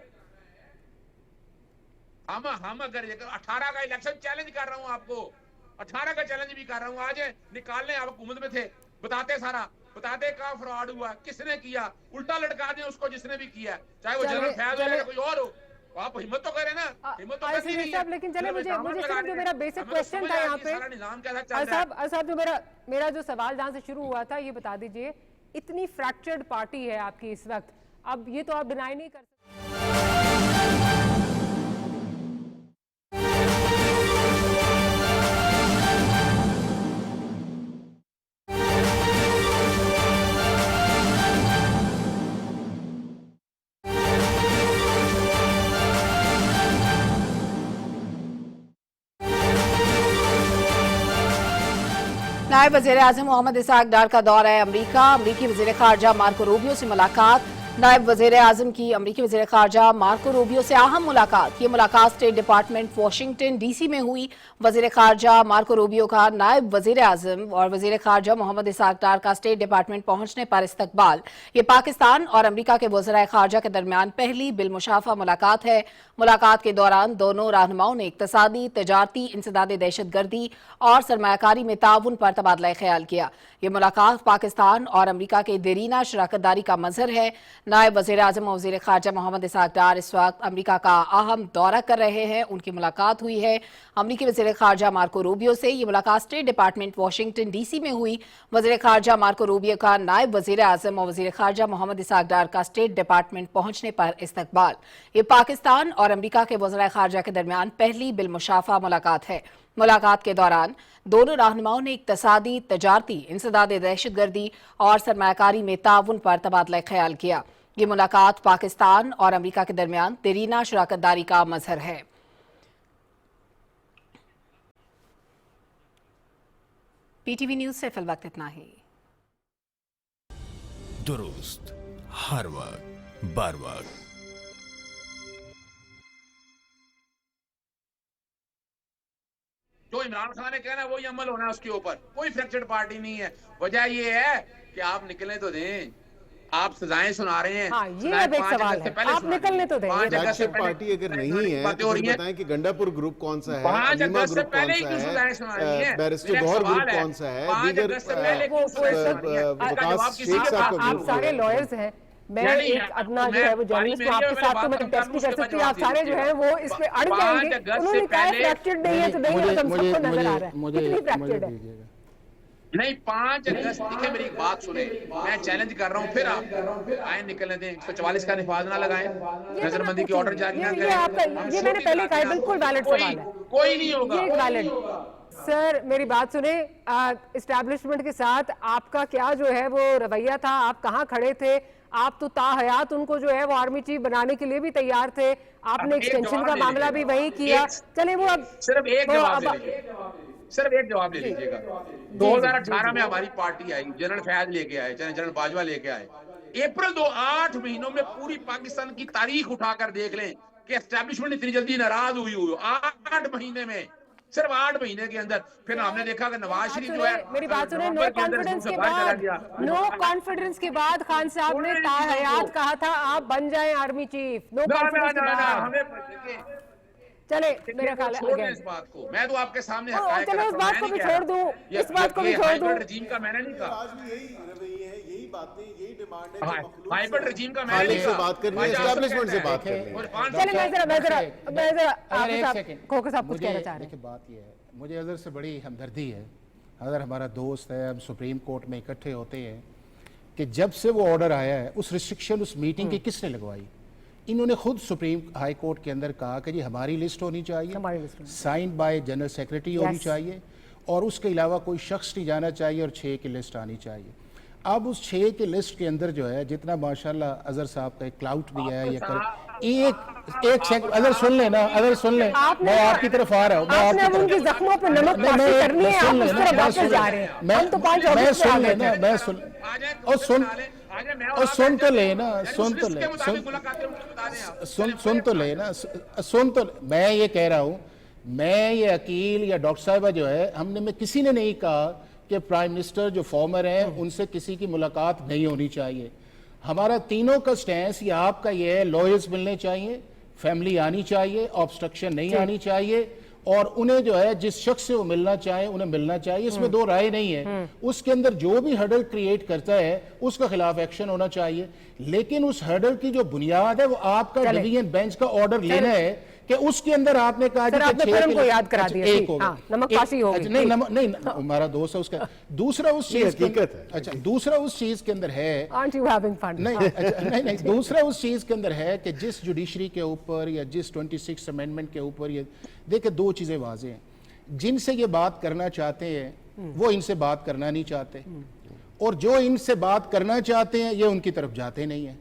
हम अगर 18 का इलेक्शन चैलेंज कर रहा हूं आपको, 18 का चैलेंज भी कर रहा हूं। आज निकालने आप हुकूमत में थे, बताते सारा, बताते कहाँ फ्रॉड हुआ, किसने किया, उल्टा लटका दें उसको जिसने भी किया, चाहे वो जनरल फैज हो या कोई और हो। आप हिम्मत तो करें ना, हिम्मत तो करनी नहीं है। लेकिन चले मुझे सिर्फ जो मेरा बेसिक क्वेश्चन था यहाँ पे, साहब जो मेरा जो सवाल जहाँ से शुरू हुआ था, ये बता दीजिए, इतनी फ्रैक्चर्ड पार्टी है आपकी इस वक्त, अब ये तो आप डिनाई नहीं कर सकते। नायब वज़ीर-ए-आज़म मोहम्मद इसहाक डार का दौरा है अमरीका। अमरीकी वज़ीर ख़ारजा मार्को रूबियो से मुलाकात। नायब वज़ीर-ए-आज़म की अमरीकी वज़ीर ख़ारजा मार्को रूबियो से अहम मुलाकात। ये मुलाकात स्टेट डिपार्टमेंट वाशिंगटन डीसी में हुई। वज़ीर ख़ारजा मार्को रूबियो का नायब वज़ीर-ए-आज़म और वज़ीर ख़ारजा मोहम्मद इसहाक डार का स्टेट डिपार्टमेंट पहुंचने पर इस्तकबाल। ये पाकिस्तान और अमरीका के वज़ीर ख़ारजा के दरमियान पहली बिलमुशाफ़ा मुलाकात है। मुलाकात के दौरान दोनों रहनुमाओं ने इक़्तिसादी, तिजारती, इंसदाद दहशतगर्दी और सरमायाकारी में ताउन पर तबादला ख्याल किया। ये मुलाकात पाकिस्तान और अमरीका के देरीना शराकतदारी का मज़हर है। नायब वज़ीर-ए-आज़म और वज़ीर ख़ारजा मोहम्मद इसहाक डार इस वक्त अमरीका का अहम दौरा कर रहे हैं। उनकी मुलाकात हुई है अमरीकी वज़ीर ख़ारजा मार्को रूबियो से। ये मुलाकात स्टेट डिपार्टमेंट वाशिंगटन डीसी में हुई। वज़ीर ख़ारजा मार्को रूबियो का नायब वज़ीर-ए-आज़म और वज़ीर ख़ारजा मोहम्मद इसहाक डार का स्टेट डिपार्टमेंट पहुंचने पर इस्तकबाल। ये पाकिस्तान और अमरीका के वज़ीर ख़ारजा के दरमियान पहली बिलमुशाफ़ा मुलाकात है। मुलाकात के दौरान दोनों रहनुमाओं ने इक्तसादी, तजारती, इंसदाद दहशतगर्दी और सरमायाकारी में ताउन पर तबादला ख्याल किया। ये मुलाकात पाकिस्तान और अमेरिका के दरमियान देरीना शराकतदारी का मजहर है। पीटीवी न्यूज से फिल वक्त इतना ही। दुरुस्त हर वक्त बर वक्त। जो इमरान खान ने कहना है वही अमल होना है उसके ऊपर। कोई फ्रैक्चर्ड पार्टी नहीं है। वजह ये है कि आप निकलने तो दें। आप सजाएं सुना रहे हैं। हाँ, ये अब एक सवाल है, आप निकलने तो दें। फ्लैगशिप पार्टी अगर नहीं है तो फिर बताएं कि गंडापुर ग्रुप कौन सा है, अलीमा ग्रुप कौन सा है, बैरिस्टर गौहर ग्रुप कौन सा है, दीगर वकास शेख साहब का आप सारे लॉयर्स हैं। मैं एक अपना जो है वो जर्नलिस्ट को आपके साथ तो मैं टेस्ट नहीं कर सकती। आप सारे जो है वो इस पे अड़ जाएंगे। उन्होंने कहा फ्रैक्चर्ड नहीं है तो नहीं है, तो सबको नजर आ रहा है कितनी फ्रैक्चर्ड है। नहीं, 5 अगस्त देखिए मेरी एक बात सुने, मैं चैलेंज कर रहा हूँ, फिर आप आए निकलने दें, 144 का निफाज ना लगाएं, नजरबंदी की ऑर्डर जारी ना करें। ये मैंने पहले कहा, बिल्कुल वैलिड सवाल है, कोई नहीं होगा ये वैलिड। सर मेरी बात सुने, इस्टेब्लिशमेंट के साथ आपका क्या जो है वो रवैया था, आप कहाँ खड़े थे? आप तो ताहयात उनको जो है वो आर्मी चीफ बनाने के लिए भी तैयार थे, आपने एक्सटेंशन का मामला भी वही किया। चले वो अब सिर्फ एक जवाब ले लीजिएगा। 2018 में हमारी पार्टी आई, जनरल फैज लेके आए, जनरल बाजवा लेके आए। अप्रैल 8 महीनों में पूरी पाकिस्तान की तारीख उठाकर देख लें कि एस्टेब्लिशमेंट इतनी जल्दी नाराज हुई 8 महीने में, सिर्फ 8 महीने के अंदर। फिर हमने देखा कि नवाज शरीफ जो है, मेरी बात सुने, नो कॉन्फिडेंस के बाद खान साहब ने ताहयात कहा था आप बन जाएं आर्मी चीफ। नो कॉन्फिडेंस के बाद चले मेरा ख्याल है इस बात को मैं तो आपके सामने चलो इस बात को भी छोड़ दूं, इस बात को भी छोड़ दूं। रजीम का मैंने नहीं कहा, आज भी यही रवैये है, यही बातें, यही डिमांड है। हाइब्रिड रजीम का मैंने नहीं से बात करनी है, एस्टेब्लिशमेंट से बात करनी है। चले मैं जरा आप खोखर साहब कुछ कहना चाह रहे हैं। देखिए बात ये है, मुझे अदर से बड़ी हमदर्दी है। अगर हमारा दोस्त है, हम सुप्रीम कोर्ट में इकट्ठे होते हैं कि जब से वो ऑर्डर आया है, उस रिस्ट्रिक्शन उस मीटिंग की किसने लगवाई? इन्होंने खुद सुप्रीम हाई कोर्ट के अंदर कहा कि जी हमारी लिस्ट होनी चाहिए, साइन बाय जनरल सेक्रेटरी होनी चाहिए, और उसके अलावा कोई शख्स नहीं जाना चाहिए, और 6 की लिस्ट आनी चाहिए। अब उस 6 की लिस्ट के अंदर जो है, जितना माशाल्लाह अजहर साहब का एक क्लाउट भी है, ये एक सेकंड अगर सुन लेना, अगर सुन ले, मैं आपकी तरफ आ रहा हूँ, मैं आपकी तरफ उनकी जख्मों पे नमक पानी करनी है, आप उस तरफ वापस जा रहे हैं। मैं तो 5 मैं सुन लेना, मैं सुन और सुन तो लेना, सुन तो लेना, सुन तो मैं ये कह रहा हूँ, मैं ये अकील या डॉक्टर साहिबा जो है, हमने में किसी ने नहीं कहा कि प्राइम मिनिस्टर जो फॉर्मर हैं उनसे किसी की मुलाकात नहीं होनी चाहिए। हमारा तीनों का स्टैंस या आपका ये है, लॉयर्स मिलने चाहिए, फैमिली आनी चाहिए, ऑब्स्ट्रक्शन नहीं आनी चाहिए, और उन्हें जो है जिस शख्स से वो मिलना चाहे उन्हें मिलना चाहिए, इसमें दो राय नहीं है। उसके अंदर जो भी हर्डल क्रिएट करता है उसका खिलाफ एक्शन होना चाहिए, लेकिन उस हर्डल की जो बुनियाद है वो आपका डिवीजन बेंच का ऑर्डर लेना है कि उसके अंदर आपने कहा सर आपने फिल्म को याद करा दिया, एक होगा, नमकपाशी होगी। नहीं हमारा दोस्त है उसका। दूसरा उस चीज हकीकत है, अच्छा दूसरा उस चीज के अंदर है, आरंट यू हैविंग फन? नहीं दूसरा उस चीज के अंदर है कि जिस जुडिशरी के ऊपर या जिस 26 अमेंडमेंट के ऊपर, ये देखिए 2 चीजें वाज़ेह हैं, जिनसे ये बात करना चाहते हैं वो इनसे बात करना नहीं चाहते, और जो इनसे बात करना चाहते हैं ये उनकी तरफ जाते नहीं है।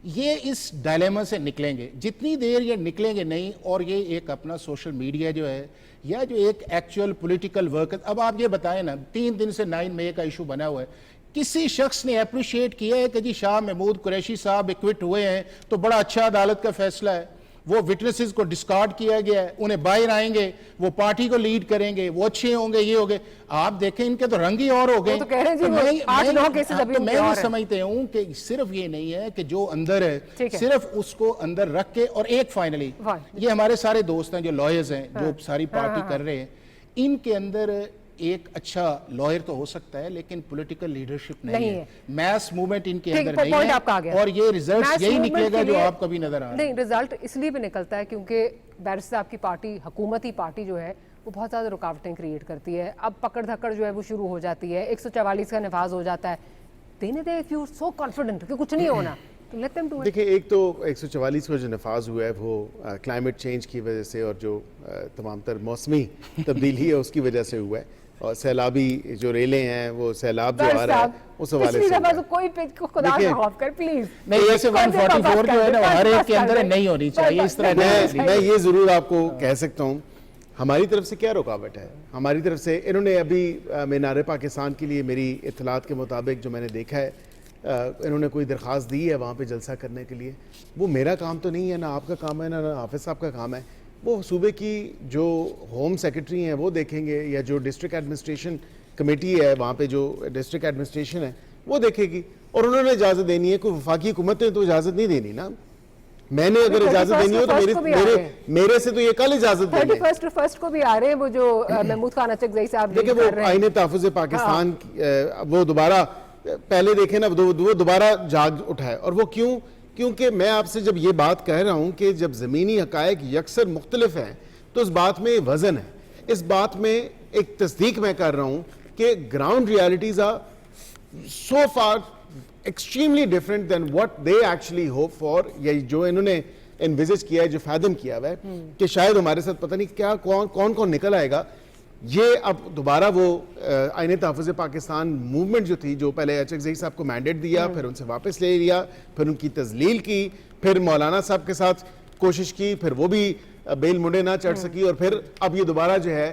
ये इस डायलेमा से निकलेंगे, जितनी देर ये निकलेंगे नहीं, और ये एक अपना सोशल मीडिया जो है या जो एक एक्चुअल पॉलिटिकल वर्क, अब आप ये बताएं ना, 3 दिन से 9 मई का इशू बना हुआ है, किसी शख्स ने अप्रिशिएट किया है कि जी शाह महमूद कुरैशी साहब एक्विट हुए हैं तो बड़ा अच्छा अदालत का फैसला है, वो विटनेसेस को डिस्कार्ड किया गया है, उन्हें बाहर आएंगे, वो पार्टी को लीड करेंगे, वो अच्छे होंगे, ये होंगे, आप देखें इनके तो रंग ही और हो गए। तो मैं समझते हूँ कि सिर्फ ये नहीं है कि जो अंदर है सिर्फ उसको अंदर रख के, और एक फाइनली ये हमारे सारे दोस्त हैं जो लॉयर्स हैं, जो सारी पार्टी कर रहे हैं, इनके अंदर एक अच्छा लॉयर तो हो सकता है लेकिन पॉलिटिकल लीडरशिप नहीं है, मैस मूवमेंट इनके अंदर नहीं है, और ये रिजल्ट यही निकलेगा जो आप कभी नजर आ रहा है। नहीं, रिजल्ट इसलिए भी निकलता है क्योंकि बैरिस्टर साहब की पार्टी, हुकूमती पार्टी जो है वो बहुत ज़्यादा रुकावटें क्रिएट करती है। अब पकड़ धक्कड़ जो है वो शुरू हो जाती है, 144 का नफाज हो जाता है। देने दे, इफ यू सो कॉन्फिडेंट कि कुछ नहीं होना, तो लेट देम डू इट। देखिए, एक तो 144 का जो नफाज हुआ है वो क्लाइमेट चेंज की वजह से और जो तमाम तर मौसमी तब्दीली है उसकी वजह से हुआ है, और सैलाबी जो रेलें हैं वो सैलाब जो आ रहा है उस हवाले से पिछली दफा हुआ तो है। कोई पेज को खुदा देखिए, ना माफ कर प्लीज। नहीं, ऐसे 144 जो है ना वो हर एक के अंदर नहीं होनी चाहिए, इस तरह नहीं। मैं ये ज़रूर आपको कह सकता हूँ, हमारी तरफ से क्या रुकावट है। हमारी तरफ से इन्होंने अभी मीनार पाकिस्तान के लिए मेरी इत्तलात के मुताबिक जो मैंने देखा है, इन्होंने कोई दरख्वास्त दी है वहाँ पे जलसा करने के लिए। वो मेरा काम तो नहीं है, ना आपका काम है, ना हाफिज़ साहब का काम है। वो सूबे की जो होम सेक्रेटरी हैं वो देखेंगे, या जो डिस्ट्रिक्ट एडमिनिस्ट्रेशन कमेटी है वहाँ पे जो डिस्ट्रिक्ट एडमिनिस्ट्रेशन है वो देखेगी, और उन्होंने इजाज़त देनी है। कोई वफाकी हुकूमत ने तो इजाज़त नहीं देनी ना। मैंने अगर इजाज़त देनी हो तो मेरे से तो ये कल इजाज़त देनी है। 31 को भी आ रहे हैं वो जो महमूद खान अचकज़ई साहब देखिए, वो आईने तहफ़्फ़ुज़ पाकिस्तान वो दोबारा पहले देखे ना, वो दोबारा जाग उठा है। और वो क्योंकि मैं आपसे जब ये बात कह रहा हूँ कि जब ज़मीनी हक़ाइक़ यकसर मुख्तलिफ हैं तो इस बात में वज़न है। इस बात में एक तस्दीक मैं कर रहा हूँ कि ground realities are so far extremely different than what they actually hope for, या जो इन्होंने इनविजिज किया है, जो फैदम किया हुआ है कि शायद हमारे साथ पता नहीं क्या कौन निकल आएगा। ये अब दोबारा वो आईने तहफ़्फ़ुज़ पाकिस्तान मूवमेंट जो थी, जो पहले अचकज़ई साहब को मैंडेट दिया, फिर उनसे वापस ले लिया, फिर उनकी तज़लील की, फिर मौलाना साहब के साथ कोशिश की, फिर वो भी बेल मुंडे ना चढ़ सकी, और फिर अब ये दोबारा जो है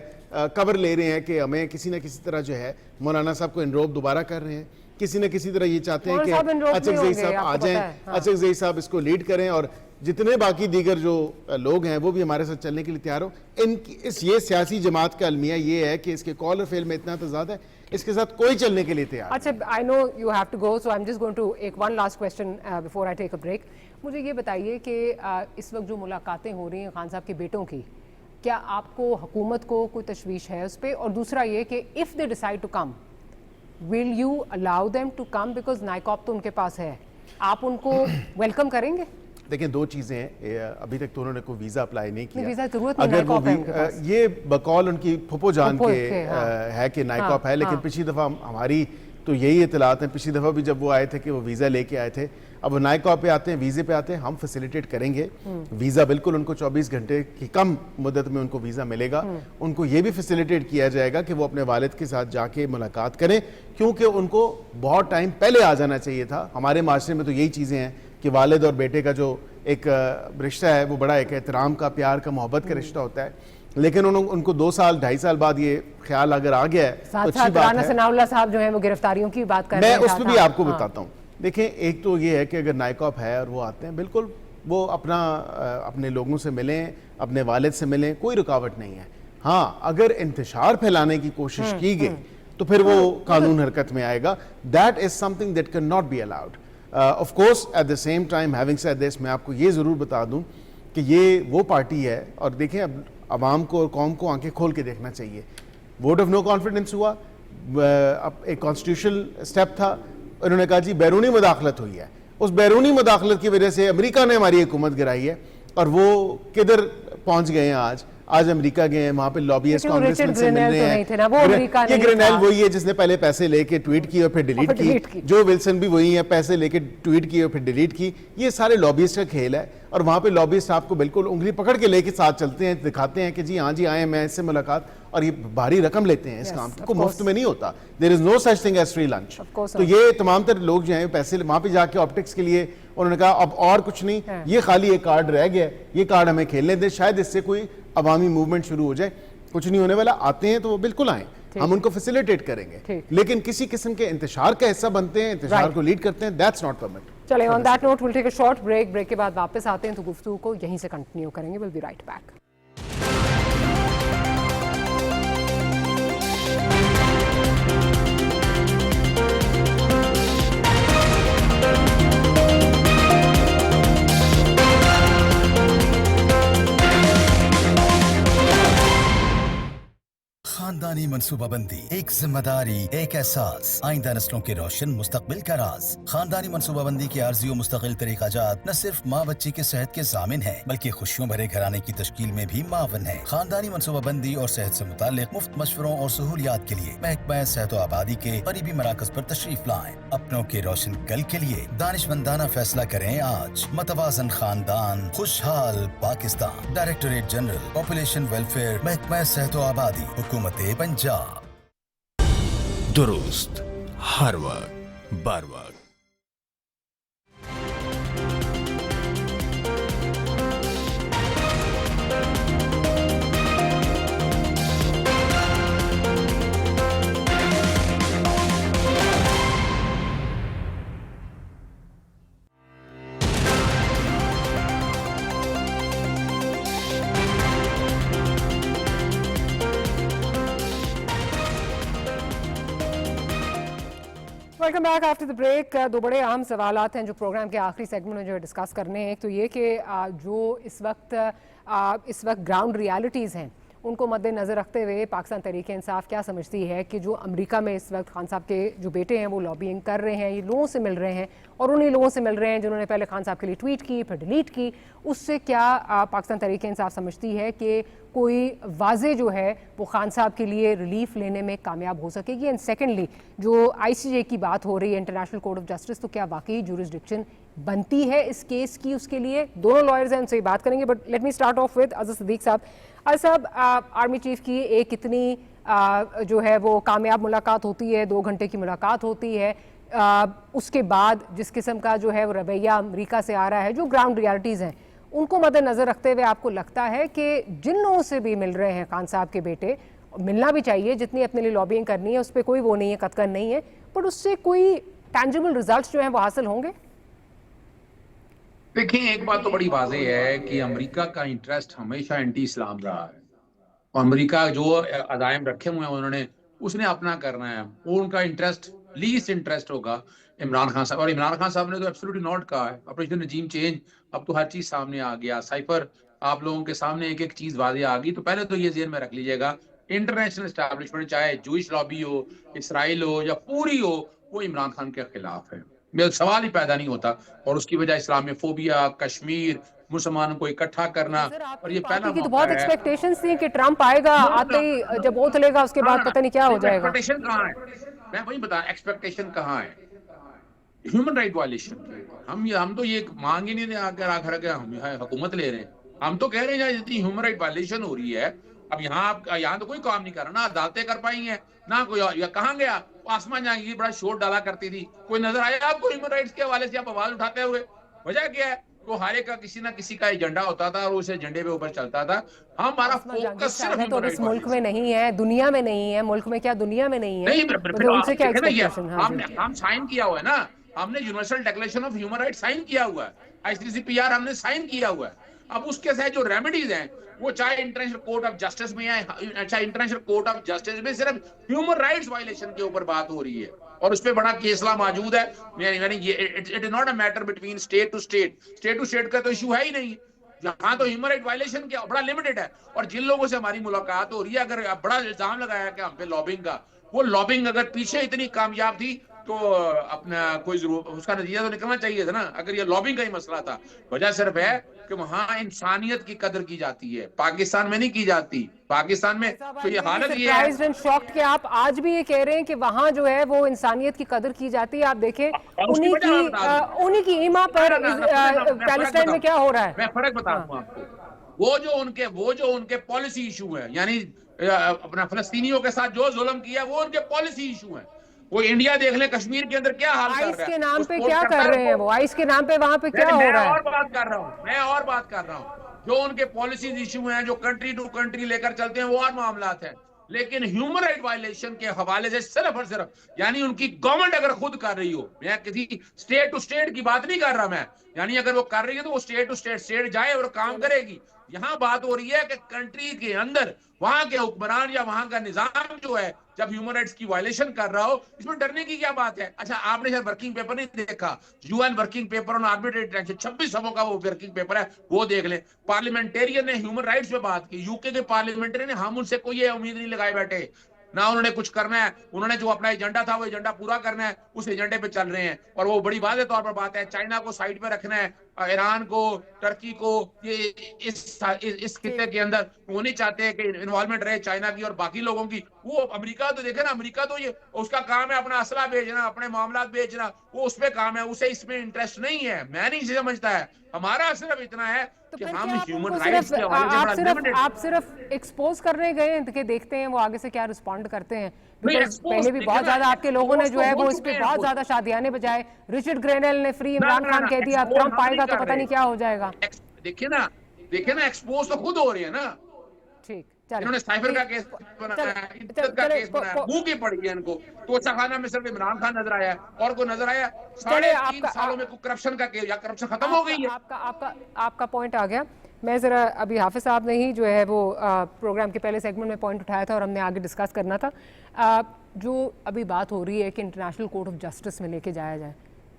कवर ले रहे हैं कि हमें किसी न किसी तरह जो है मौलाना साहब को इनरोब दोबारा कर रहे हैं। किसी न किसी तरह ये चाहते हैं कि अचकज़ई साहब आ जाएं, अचकज़ई साहब इसको लीड करें, और जितने बाकी दीगर जो लोग हैं वो भी हमारे साथ चलने के लिए तैयार हो। ये सियासी जमात का अलमिया ये है कि इसके कॉल और फेल में इतना तज़ाद है, इसके साथ कोई चलने के लिए तैयार। अच्छा, I know you have to go, so I am just going to एक one last question before I take a break. मुझे ये बताइए कि इस वक्त जो मुलाकातें हो रही हैं खान साहब के बेटों की, क्या आपको हुकूमत को कोई तशवीश है उस पर? और दूसरा ये कि if they decide to come, will you allow them to come? Because NICOP तो उनके पास है, आप उनको वेलकम करेंगे? देखिए, दो चीज़ें हैं। अभी तक तो उन्होंने कोई वीज़ा अप्लाई नहीं किया। वीज़ा जरूरत नहीं, अगर वो नाइकॉप है उनके पास। ये बकौल उनकी फुप्पो जान के है कि नाइकॉप है, लेकिन हाँ। पिछली दफ़ा हमारी तो यही इतलात हैं। पिछली दफ़ा भी जब वो आए थे कि वो वीज़ा लेके आए थे, अब वो नाइकॉप पे आते हैं, वीज़े पे आते हैं, हम फैसिलिटेट करेंगे वीज़ा। बिल्कुल उनको 24 घंटे की कम मुद्दत में उनको वीज़ा मिलेगा। उनको ये भी फैसिलिटेट किया जाएगा कि वो अपने वालिद के साथ जाके मुलाकात करें, क्योंकि उनको बहुत टाइम पहले आ जाना चाहिए था। हमारे माशरे में तो यही चीज़ें हैं कि वालिद और बेटे का जो एक रिश्ता है वो बड़ा एक एहतराम का, प्यार का, मोहब्बत का रिश्ता होता है। लेकिन उनको 2 साल 2.5 साल बाद ये ख्याल अगर आ गया है तो अच्छी बात है। सनाउल्लाह साहब जो है वो गिरफ्तारियों की बात कर रहे हैं, मैं उस पर भी आपको बताता हूँ। देखें, एक तो ये है कि अगर नाइकॉप है और वो आते हैं, बिल्कुल वो अपने लोगों से मिलें, अपने वालिद से मिलें, कोई रुकावट नहीं है। हाँ, अगर इंतशार फैलाने की कोशिश की गई तो फिर वो कानून हरकत में आएगा। That is something that can not be allowed. Of course at the same time, having said this, मैं आपको ये ज़रूर बता दूं कि ये वो पार्टी है, और देखें अब आवाम को और कौम को आंखें खोल के देखना चाहिए। वोट ऑफ नो कॉन्फिडेंस हुआ, अब एक कॉन्स्टिट्यूशनल स्टेप था, उन्होंने कहा जी बैरूनी मुदाखलत हुई है। उस बैरूनी मुदाखलत की वजह से अमेरिका ने हमारी हुकूमत गिराई है, और वो किधर पहुंच गए हैं आज अमेरिका गए हैं, वहाँ पे लॉबियस्ट कांग्रेसमैन से मिल रहे हैं। ये ग्रेनेल वही है जिसने पहले पैसे लेके ट्वीट की और फिर डिलीट की। जो विल्सन भी वही है, पैसे लेके ट्वीट की और फिर डिलीट की। ये सारे लॉबियस्ट का खेल है, और वहाँ पे लॉबियस्ट आपको बिल्कुल उंगली पकड़ के लेके साथ चलते हैं, दिखाते हैं कि जी हाँ जी आए, मैं इससे मुलाकात, और ये भारी रकम लेते हैं इस काम को, मुफ्त में नहीं होता। There is no such thing as free lunch. तो ये तमाम तरह लोग जो हैं पैसे वहाँ पे जाके ऑप्टिक्स के लिए, उन्होंने कहा अब और कुछ नहीं, ये खाली एक कार्ड रह गया, ये कार्ड हमें खेलने दें, शायद इससे कोई अवामी मूवमेंट शुरू हो जाए। कुछ नहीं होने वाला, आते हैं तो वो बिल्कुल आए, हम उनको फैसिलिटेट करेंगे, लेकिन किसी किस्म के इंतशार का हिस्सा बनते हैं, इंतशार को लीड करते हैं, दैट्स नॉट परमिटेड। चलिए, on that note will take a short break. Break के बाद वापस आते हैं तो गुफ्तगू को यहीं से कंटिन्यू करेंगे। Will be right back. खानदानी मनसूबाबंदी, एक जिम्मेदारी, एक एहसास, आइंदा नस्लों के रोशन मुस्तकबिल का राज। खानदानी मनसूबाबंदी के आर्जी और मुस्तकिल तरीकाजात न सिर्फ माँ बच्ची के सेहत के जामिन है, बल्कि खुशियों भरे घराने की तश्कील में भी मावन है। खानदानी मनसूबाबंदी और सेहत से मुतालिक मुफ्त मशवरों और सहूलियात के लिए महकमा सेहत और आबादी के करीबी मराकज पर तशरीफ लाएं। अपनों के रोशन कल के लिए दानिशमंदाना फैसला करें आज। मतवाजन खानदान, खुशहाल Pakistan. Directorate general population welfare, महकमा सेहत और आबादी, हुकूमत पंजाब। दुरुस्त हर वक्त बर वक्त। Welcome back after the break. दो बड़े अहम सवालात हैं जो प्रोग्राम के आखिरी सेगमेंट में जो डिस्कस करने हैं। एक तो ये कि जो इस वक्त ग्राउंड रियलिटीज़ हैं उनको मद्देनज़र रखते हुए पाकिस्तान तहरीक इंसाफ क्या समझती है कि जो अमेरिका में इस वक्त खान साहब के जो बेटे हैं वो लॉबिंग कर रहे हैं, ये लोगों से मिल रहे हैं और उन्हीं लोगों से मिल रहे हैं जिन्होंने पहले खान साहब के लिए ट्वीट की फिर डिलीट की। उससे क्या पाकिस्तान तहरीक इंसाफ समझती है कि कोई वाजे जो है वो खान साहब के लिए रिलीफ लेने में कामयाब हो सकेगी? एंड सेकेंडली जो ICJ की बात हो रही है, इंटरनेशनल कोर्ट ऑफ जस्टिस, तो क्या वाकई जुरिसडिक्शन बनती है इस केस की? उसके लिए दोनों लॉयर्स हैं, उनसे बात करेंगे। But let me start off with Azhar Siddique साहब। अज़र साहब, आर्मी चीफ की एक इतनी जो है वो कामयाब मुलाकात होती है, 2 घंटे की मुलाकात होती है, उसके बाद जिस किस्म का जो है वो रवैया अमेरिका से आ रहा है, जो ग्राउंड रियलिटीज़ हैं उनको मद्देनज़र रखते हुए आपको लगता है कि जिन लोगों से भी मिल रहे हैं खान साहब के बेटे, मिलना भी चाहिए, जितनी अपने लिए लॉबिंग करनी है उस पर कोई वो नहीं है, कतकन नहीं है, बट उससे कोई टैंजिबल रिजल्ट्स जो हैं वो हासिल होंगे? देखिए, एक बात तो बड़ी वाज़ेह है कि अमेरिका का इंटरेस्ट हमेशा एंटी इस्लाम रहा है। और अमेरिका जो अज़ाइम रखे हुए हैं उन्होंने, उसने अपना करना है। वो उनका इंटरेस्ट, लीस्ट इंटरेस्ट होगा इमरान खान साहब। और इमरान खान साहब ने तो एब्सोल्युटली नॉट कहा है ऑपरेशन रजीम चेंज। अब तो हर चीज़ सामने आ गया। साइफर आप लोगों के सामने एक एक चीज़ वाज़ेह आ गई। तो पहले तो ये ज़हन में रख लीजिएगा, इंटरनेशनल एस्टैब्लिशमेंट, चाहे जूइश लॉबी हो, इसराइल हो या पूरी हो, वो इमरान खान के खिलाफ है। मेरा सवाल ही पैदा नहीं होता। और उसकी वजह इस्लामोफोबिया, कश्मीर, मुसलमानों को इकट्ठा करना, और ये पहला की तो बहुत एक्सपेक्टेशंस थी कि ट्रंप आएगा, आते ही जब ओथ लेगा उसके बाद पता नहीं क्या हो जाएगा। एक्सपेक्टेशन कहाँ है? मैं वही बता, एक्सपेक्टेशन कहाँ है? Human right violation. हम तो ये मांग ही नहीं रहे आकर आखिर हम हुकूमत ले रहे हैं। हम तो कह रहे हैं जितनी ह्यूमन राइट वायलेशन हो रही है, अब यहाँ तो कोई काम नहीं कर रहा, ना अदालतें कर पाई हैं, ना कोई कहाँ गया आसमान जहांगीर की बड़ा शोर डाला करती थी, कोई नजर आया आपको ह्यूमन राइट्स के हवाले से आप आवाज उठाते हुए? वजह क्या है? तो हर एक का किसी ना किसी का एजेंडा होता था और उस एजेंडे पे ऊपर चलता था। हमारा फोकस सिर्फ तो इस मुल्क में नहीं है, दुनिया में नहीं है। मुल्क में क्या, दुनिया में नहीं है? नहीं, उनसे क्या एक्सपेक्टेशन? हम साइन किया हुआ है ना, हमने universal declaration of human right sign किया हुआ है, ICCPR हमने साइन किया हुआ है। अब उसके साथ जो रेमेडीज हैं, वो चाहे इंटरनेशनल कोर्ट ऑफ जस्टिस में है, अच्छा इंटरनेशनल कोर्ट ऑफ जस्टिस में सिर्फ ह्यूमन राइट्स वायलेशन के ऊपर बात हो रही है और उस पे बड़ा केसला मौजूद है। यानी ये it is not a matter between state to state. State to state का तो इशू है ही नहीं। यहाँ तो ह्यूमन राइट वायलेशन क्या बड़ा लिमिटेड है। और जिन लोगों से हमारी मुलाकात हो रही है, अगर बड़ा इल्जाम लगाया कि हम पे लॉबिंग का, वो लॉबिंग अगर पीछे इतनी कामयाब थी तो अपना कोई जरूर उसका नतीजा तो निकलना चाहिए था ना। अगर ये लॉबिंग का ही मसला था, वजह सिर्फ है कि वहाँ इंसानियत की कदर की जाती है, पाकिस्तान में नहीं की जाती। पाकिस्तान में तो ये हालत ये है। शॉक्ड कि आप आज भी ये कह रहे हैं कि वहाँ जो है वो इंसानियत की कदर की जाती है। आप देखें उन्हीं की ईमा पर पैलेस्टाइन में क्या हो रहा है। मैं फर्क बताऊंगा आपको। वो जो उनके पॉलिसी इशू है, यानी अपना फलस्तीनियों के साथ जो जुल्म किया, वो उनके पॉलिसी इशू है। वो इंडिया देख ले, कश्मीर के अंदर क्या हाल कर रहा है। आइस के नाम पे क्या कर रहे हैं वो? आइस के नाम पे वहाँ पे क्या हो रहा है? मैं और बात कर रहा हूँ। जो उनके पॉलिसीज इशू हैं, जो कंट्री टू कंट्री लेकर चलते हैं, वो और मामलात हैं। लेकिन ह्यूमन राइट वायलेशन के हवाले से सिर्फ और सिर्फ, यानी उनकी गवर्नमेंट अगर खुद कर रही हो, मैं किसी स्टेट टू स्टेट की बात नहीं कर रहा मैं, यानी अगर वो कर रही है तो वो स्टेट टू स्टेट जाए और काम करेगी। यहाँ बात हो रही है कि कंट्री के अंदर वहां के हुक्मरान या वहां का निजाम जो है जब ह्यूमन राइट्स की वायलेशन कर रहा हो, इसमें डरने की क्या बात है? अच्छा, आपने शायद वर्किंग पेपर नहीं देखा, UN working paper on arbitrary detention 26 सफों का वो वर्किंग पेपर है, वो देख ले। पार्लियामेंटेरियन ने ह्यूमन राइट्स पे बात की, यूके के पार्लियामेंटेरियन ने, हम उनसे कोई उम्मीद नहीं लगाए बैठे ना, उन्होंने कुछ करना है, उन्होंने जो अपना एजेंडा था वो एजेंडा पूरा करना है, उस एजेंडे पे चल रहे हैं। और वो बड़ी वाज़ेह तौर पर बात है, चाइना को साइड पे रखना है, ईरान को, टर्की को, ये इस खिते के अंदर वो नहीं चाहते कि इन्वॉल्वमेंट रहे चाइना की और बाकी लोगों की। वो अमेरिका तो देखे ना, अमेरिका तो ये उसका काम है अपना असला बेचना, अपने मामला बेचना, वो उस पे काम है, उसे इसमें इंटरेस्ट नहीं है। मैं नहीं समझता है, हमारा सिर्फ इतना है तो कि फिर हम क्या ह्यूमन आपको राइट्स के हवाले से बड़ा limited- आप सिर्फ एक्सपोज करने गए हैं कि देखते हैं वो आगे से क्या रिस्पॉन्ड करते हैं? नहीं, बिकॉज expose पहले भी देखे बहुत ना, ज्यादा आपके लोगों ने expose जो है तो वो हो इस पे चुके हैं बहुत वो। ज्यादा शादियाने बजाए। रिचर्ड ग्रेनल ने फ्री ना, इमरान ना, खान ना, कह दिया, अब expose ट्रंप हम आएगा नहीं तो कर पता नहीं रहे। क्या हो जाएगा। देखिए ना एक्सपोज तो खुद हो रही है ना। ठीक, चलिए। इन्होंने साइफर का केस बनाया है, इज्जत का केस बनाया है, मुंह की पड़ी है इनको। तोशाखाना में सिर्फ इमरान खान नजर आया है, और कोई नजर आया? 3.5 सालों में करप्शन का केस, या करप्शन खत्म हो गई है? आपका पॉइंट आ गया। मैं ज़रा अभी हाफिज साहब ने ही जो है वो प्रोग्राम के पहले सेगमेंट में पॉइंट उठाया था और हमने आगे डिस्कस करना था। जो अभी बात हो रही है कि इंटरनेशनल कोर्ट ऑफ जस्टिस में लेके जाया जाए,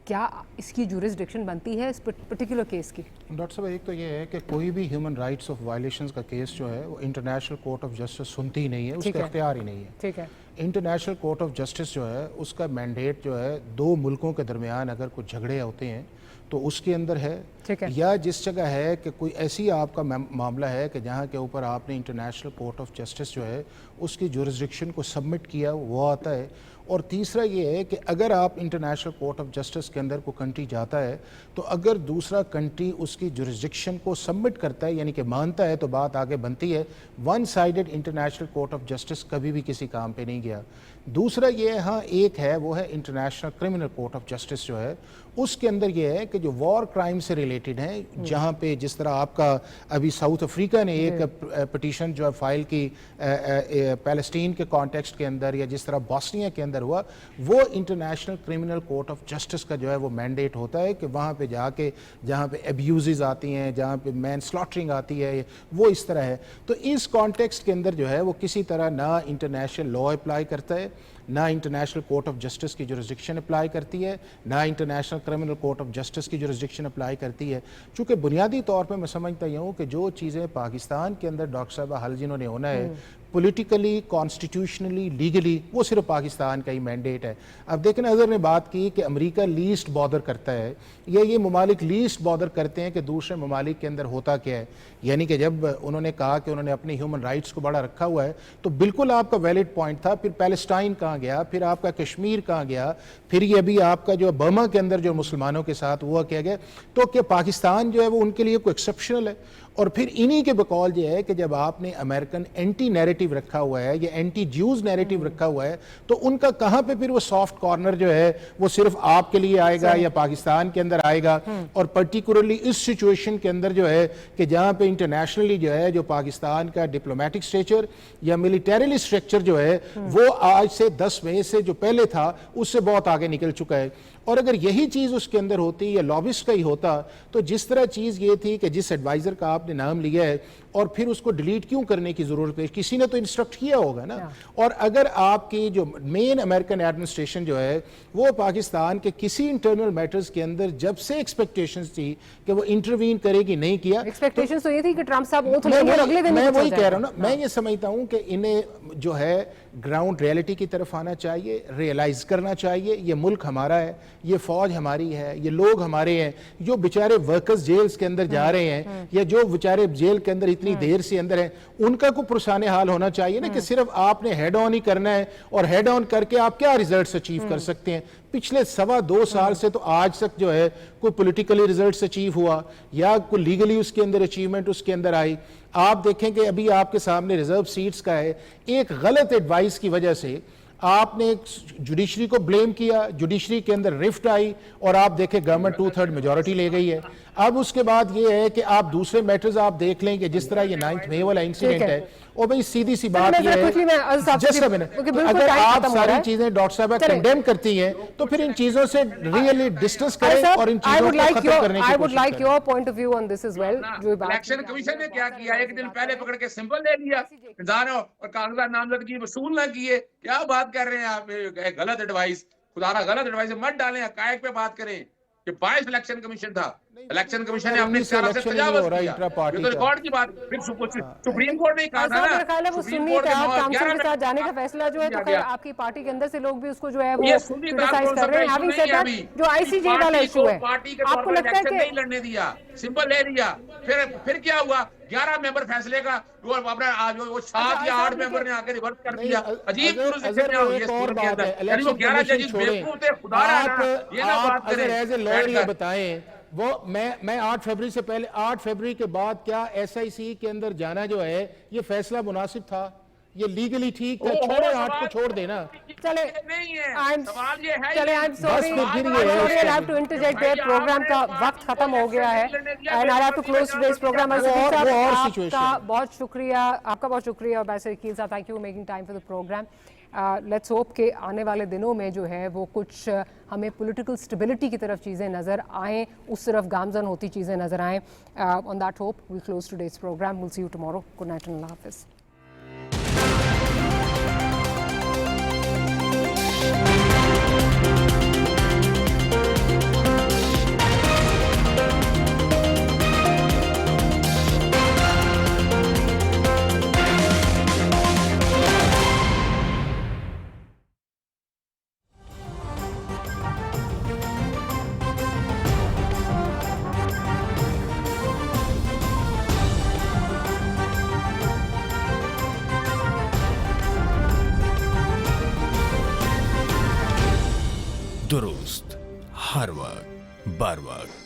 क्या इसकी जुरिसडिक्शन बनती है इस पर्टिकुलर केस की? डॉक्टर साहब, एक तो ये है कि कोई भी ह्यूमन राइट्स ऑफ वायलेशंस का केस जो है वो इंटरनेशनल कोर्ट ऑफ जस्टिस सुनती ही नहीं है, उसका इख्तियार ही नहीं है। ठीक है। इंटरनेशनल कोर्ट ऑफ जस्टिस जो है उसका मैंडेट जो है दो मुल्कों के दरमियान अगर कुछ झगड़े होते हैं तो उसके अंदर है, या जिस जगह है कि कोई ऐसी आपका मामला है कि जहाँ के ऊपर आपने इंटरनेशनल कोर्ट ऑफ जस्टिस जो है उसकी जुरिसडिक्शन को सबमिट किया, वो आता है। और तीसरा ये है कि अगर आप इंटरनेशनल कोर्ट ऑफ जस्टिस के अंदर कोई कंट्री जाता है तो अगर दूसरा कंट्री उसकी जुरिसडिक्शन को सबमिट करता है, यानी कि मानता है, तो बात आगे बनती है। One sided international court of justice कभी भी किसी काम पे नहीं गया। दूसरा ये, हाँ एक है, वो है international criminal court of justice जो है, उसके अंदर ये है कि जो वॉर क्राइम से रिलेटेड हैं, जहाँ पे जिस तरह आपका अभी साउथ अफ्रीका ने एक पिटीशन जो है फाइल की पैलेस्टीन के कॉन्टेक्स्ट के अंदर, या जिस तरह बॉस्निया के अंदर हुआ, वो international criminal court of justice का जो है वो मैंडेट होता है कि वहाँ पे जाके जहाँ पे एब्यूज़ आती हैं, जहाँ पे मैन स्लॉटरिंग आती है, वो इस तरह है। तो इस कॉन्टेक्स्ट के अंदर जो है वो किसी तरह ना इंटरनेशनल लॉ अप्लाई करता है, ना इंटरनेशनल कोर्ट ऑफ जस्टिस की जुरिसडिक्शन अप्लाई करती है, ना international criminal court of justice की जुरिसडिक्शन अप्लाई करती है। चूँकि बुनियादी तौर पे मैं समझता हूँ कि जो चीज़ें पाकिस्तान के अंदर डॉक्टर साहब हल जिन्होंने होना है पॉलिटिकली, कॉन्स्टिट्यूशनली, लीगली, वो सिर्फ पाकिस्तान का ही मैंडेट है। अब देखें, अजहर ने बात की कि अमेरिका लीस्ट बॉदर करता है, या ये ममालिक लीस्ट बॉदर करते हैं कि दूसरे ममालिक के अंदर होता क्या है। यानी कि जब उन्होंने कहा कि उन्होंने अपने ह्यूमन राइट्स को बड़ा रखा हुआ है, तो बिल्कुल आपका वैलिड पॉइंट था। फिर पैलेस्टाइन कहाँ गया, फिर आपका कश्मीर कहाँ गया, फिर ये अभी आपका जो बर्मा के अंदर जो मुसलमानों के साथ हुआ क्या गया, तो क्या पाकिस्तान जो है वो उनके लिए कोई एक्सेप्शनल है? और फिर इन्हीं के बकौल ये है कि जब आपने अमेरिकन एंटी नैरेटिव रखा हुआ है या एंटी ज्यूज नैरेटिव रखा हुआ है, तो उनका कहाँ पे फिर वो सॉफ्ट कॉर्नर जो है वो सिर्फ आपके लिए आएगा या पाकिस्तान के अंदर आएगा? और पर्टिकुलरली इस सिचुएशन के अंदर जो है कि जहाँ पे इंटरनेशनली जो है जो पाकिस्तान का डिप्लोमेटिक स्ट्रक्चर या मिलिटरीली स्ट्रक्चर जो है वो आज से 10 मई से जो पहले था उससे बहुत आगे निकल चुका है। और अगर यही चीज़ उसके अंदर होती या लॉबिस्ट का ही होता, तो जिस तरह चीज़ ये थी कि जिस एडवाइज़र का आपने नाम लिया है और फिर उसको डिलीट क्यों करने की ज़रूरत है, किसी ने तो इंस्ट्रक्ट किया होगा ना। और अगर आपकी जो मेन अमेरिकन एडमिनिस्ट्रेशन जो है वो पाकिस्तान के किसी इंटरनल मैटर्स के अंदर जब से एक्सपेक्टेशंस थी कि वो इंटरवीन करेगी, नहीं किया। एक्सपेक्टेशंस तो ये थी कि ट्रंप साहब वो अगले दिन मैं वही कह रहा हूँ ना, मैं ये समझता हूँ कि इन्हें जो है ग्राउंड रियलिटी की तरफ आना चाहिए, रियलाइज करना चाहिए ये मुल्क हमारा है, ये फौज हमारी है, ये लोग हमारे हैं। जो बेचारे वर्कर्स जेल्स के अंदर जा रहे हैं या जो बेचारे जेल के अंदर इतनी देर से अंदर हैं, उनका को पुरसाने हाल होना चाहिए ना, कि सिर्फ आपने हेड ऑन ही करना है और हेड ऑन करके आप क्या रिजल्ट्स अचीव कर सकते हैं। पिछले 2.25 साल से तो आज तक जो है कोई पॉलिटिकली रिजल्ट्स अचीव हुआ या कोई लीगली उसके अंदर अचीवमेंट उसके अंदर आई। आप देखें कि अभी आपके सामने रिजर्व सीट्स का है, एक गलत एडवाइस की वजह से आपने जुडिशरी को ब्लेम किया, जुडिशरी के अंदर रिफ्ट आई और आप देखें गवर्नमेंट 2/3 मेजॉरिटी ले गई है। अब उसके बाद ये है कि आप दूसरे मैटर्स आप देख लें कि जिस तरह ये 9 मई वाला इंसिडेंट है, और भाई सीधी सी बात ये है, जस्ट अ मिनट, अगर आप सारी चीजें डॉक्टर साहब कंडेम करती हैं तो फिर इन चीजों से रियली डिस्टेंस करें और इन चीजों को खत्म करने की I would कोशिश like करें। your point of view on this as well. जो बात इलेक्शन कमीशन ने क्या किया, एक दिन पहले पकड़ के सिंबल ले लिया इंतजारों और कागजात नामजदगी वसूल ना किए। क्या बात कर रहे हैं आप, गलत एडवाइस, खुदारा गलत एडवाइस मत डालें, हकायक पे बात करें कि 22 इलेक्शन कमीशन था, इलेक्शन कमीशन ने अपने इख्तियार से तजावुज किया, ये तो रिकॉर्ड की बात। फिर सुप्रीम कोर्ट ने कहा था ना, मेरा ख्याल है वो सुन्नी का काउंसिल के साथ जाने का फैसला जो है, तो खैर आपकी पार्टी के अंदर से लोग भी उसको जो है वो क्रिटिसाइज कर रहे हैं। हैविंग सेड दैट, जो आईसीजे वाला इशू है, आपको लगता है कि नहीं लड़ने दिया, सिंबल ले लिया, फिर क्या हुआ, 11 मेंबर फैसले का वो अपना आज वो 7 या 8 मेंबर ने आकर रिवर्स कर दिया। अजीब यानी वो 11 जजेस बेवकूफ थे, खुदा ये ना बात करें। एज ए लॉयर ये बताएं, वो मैं 8 फरवरी से पहले, 8 फरवरी के बाद क्या SIC के अंदर जाना जो है ये फैसला मुनासिब था, ये लीगली ठीक है? छोड़े, 8 को छोड़ देना। चले, सवाल ये है, चले, I'm sorry, I'll have to interject there. Programme का वक्त खत्म हो गया है and I'll have to close today's program. आपका बहुत शुक्रिया, आपका बहुत शुक्रिया बैरिस्टर वकील साहब, thank you making time for the programme. Let's hope कि आने वाले दिनों में जो है वो कुछ हमें पॉलिटिकल स्टेबिलिटी की तरफ चीज़ें नज़र आएँ, उस तरफ गामजन होती चीज़ें नज़र आएँ। On that hope we close today's programme. Will see you tomorrow. Good night and अल्लाह हाफिज़। दुरुस्त हर वक्त बर वक्त।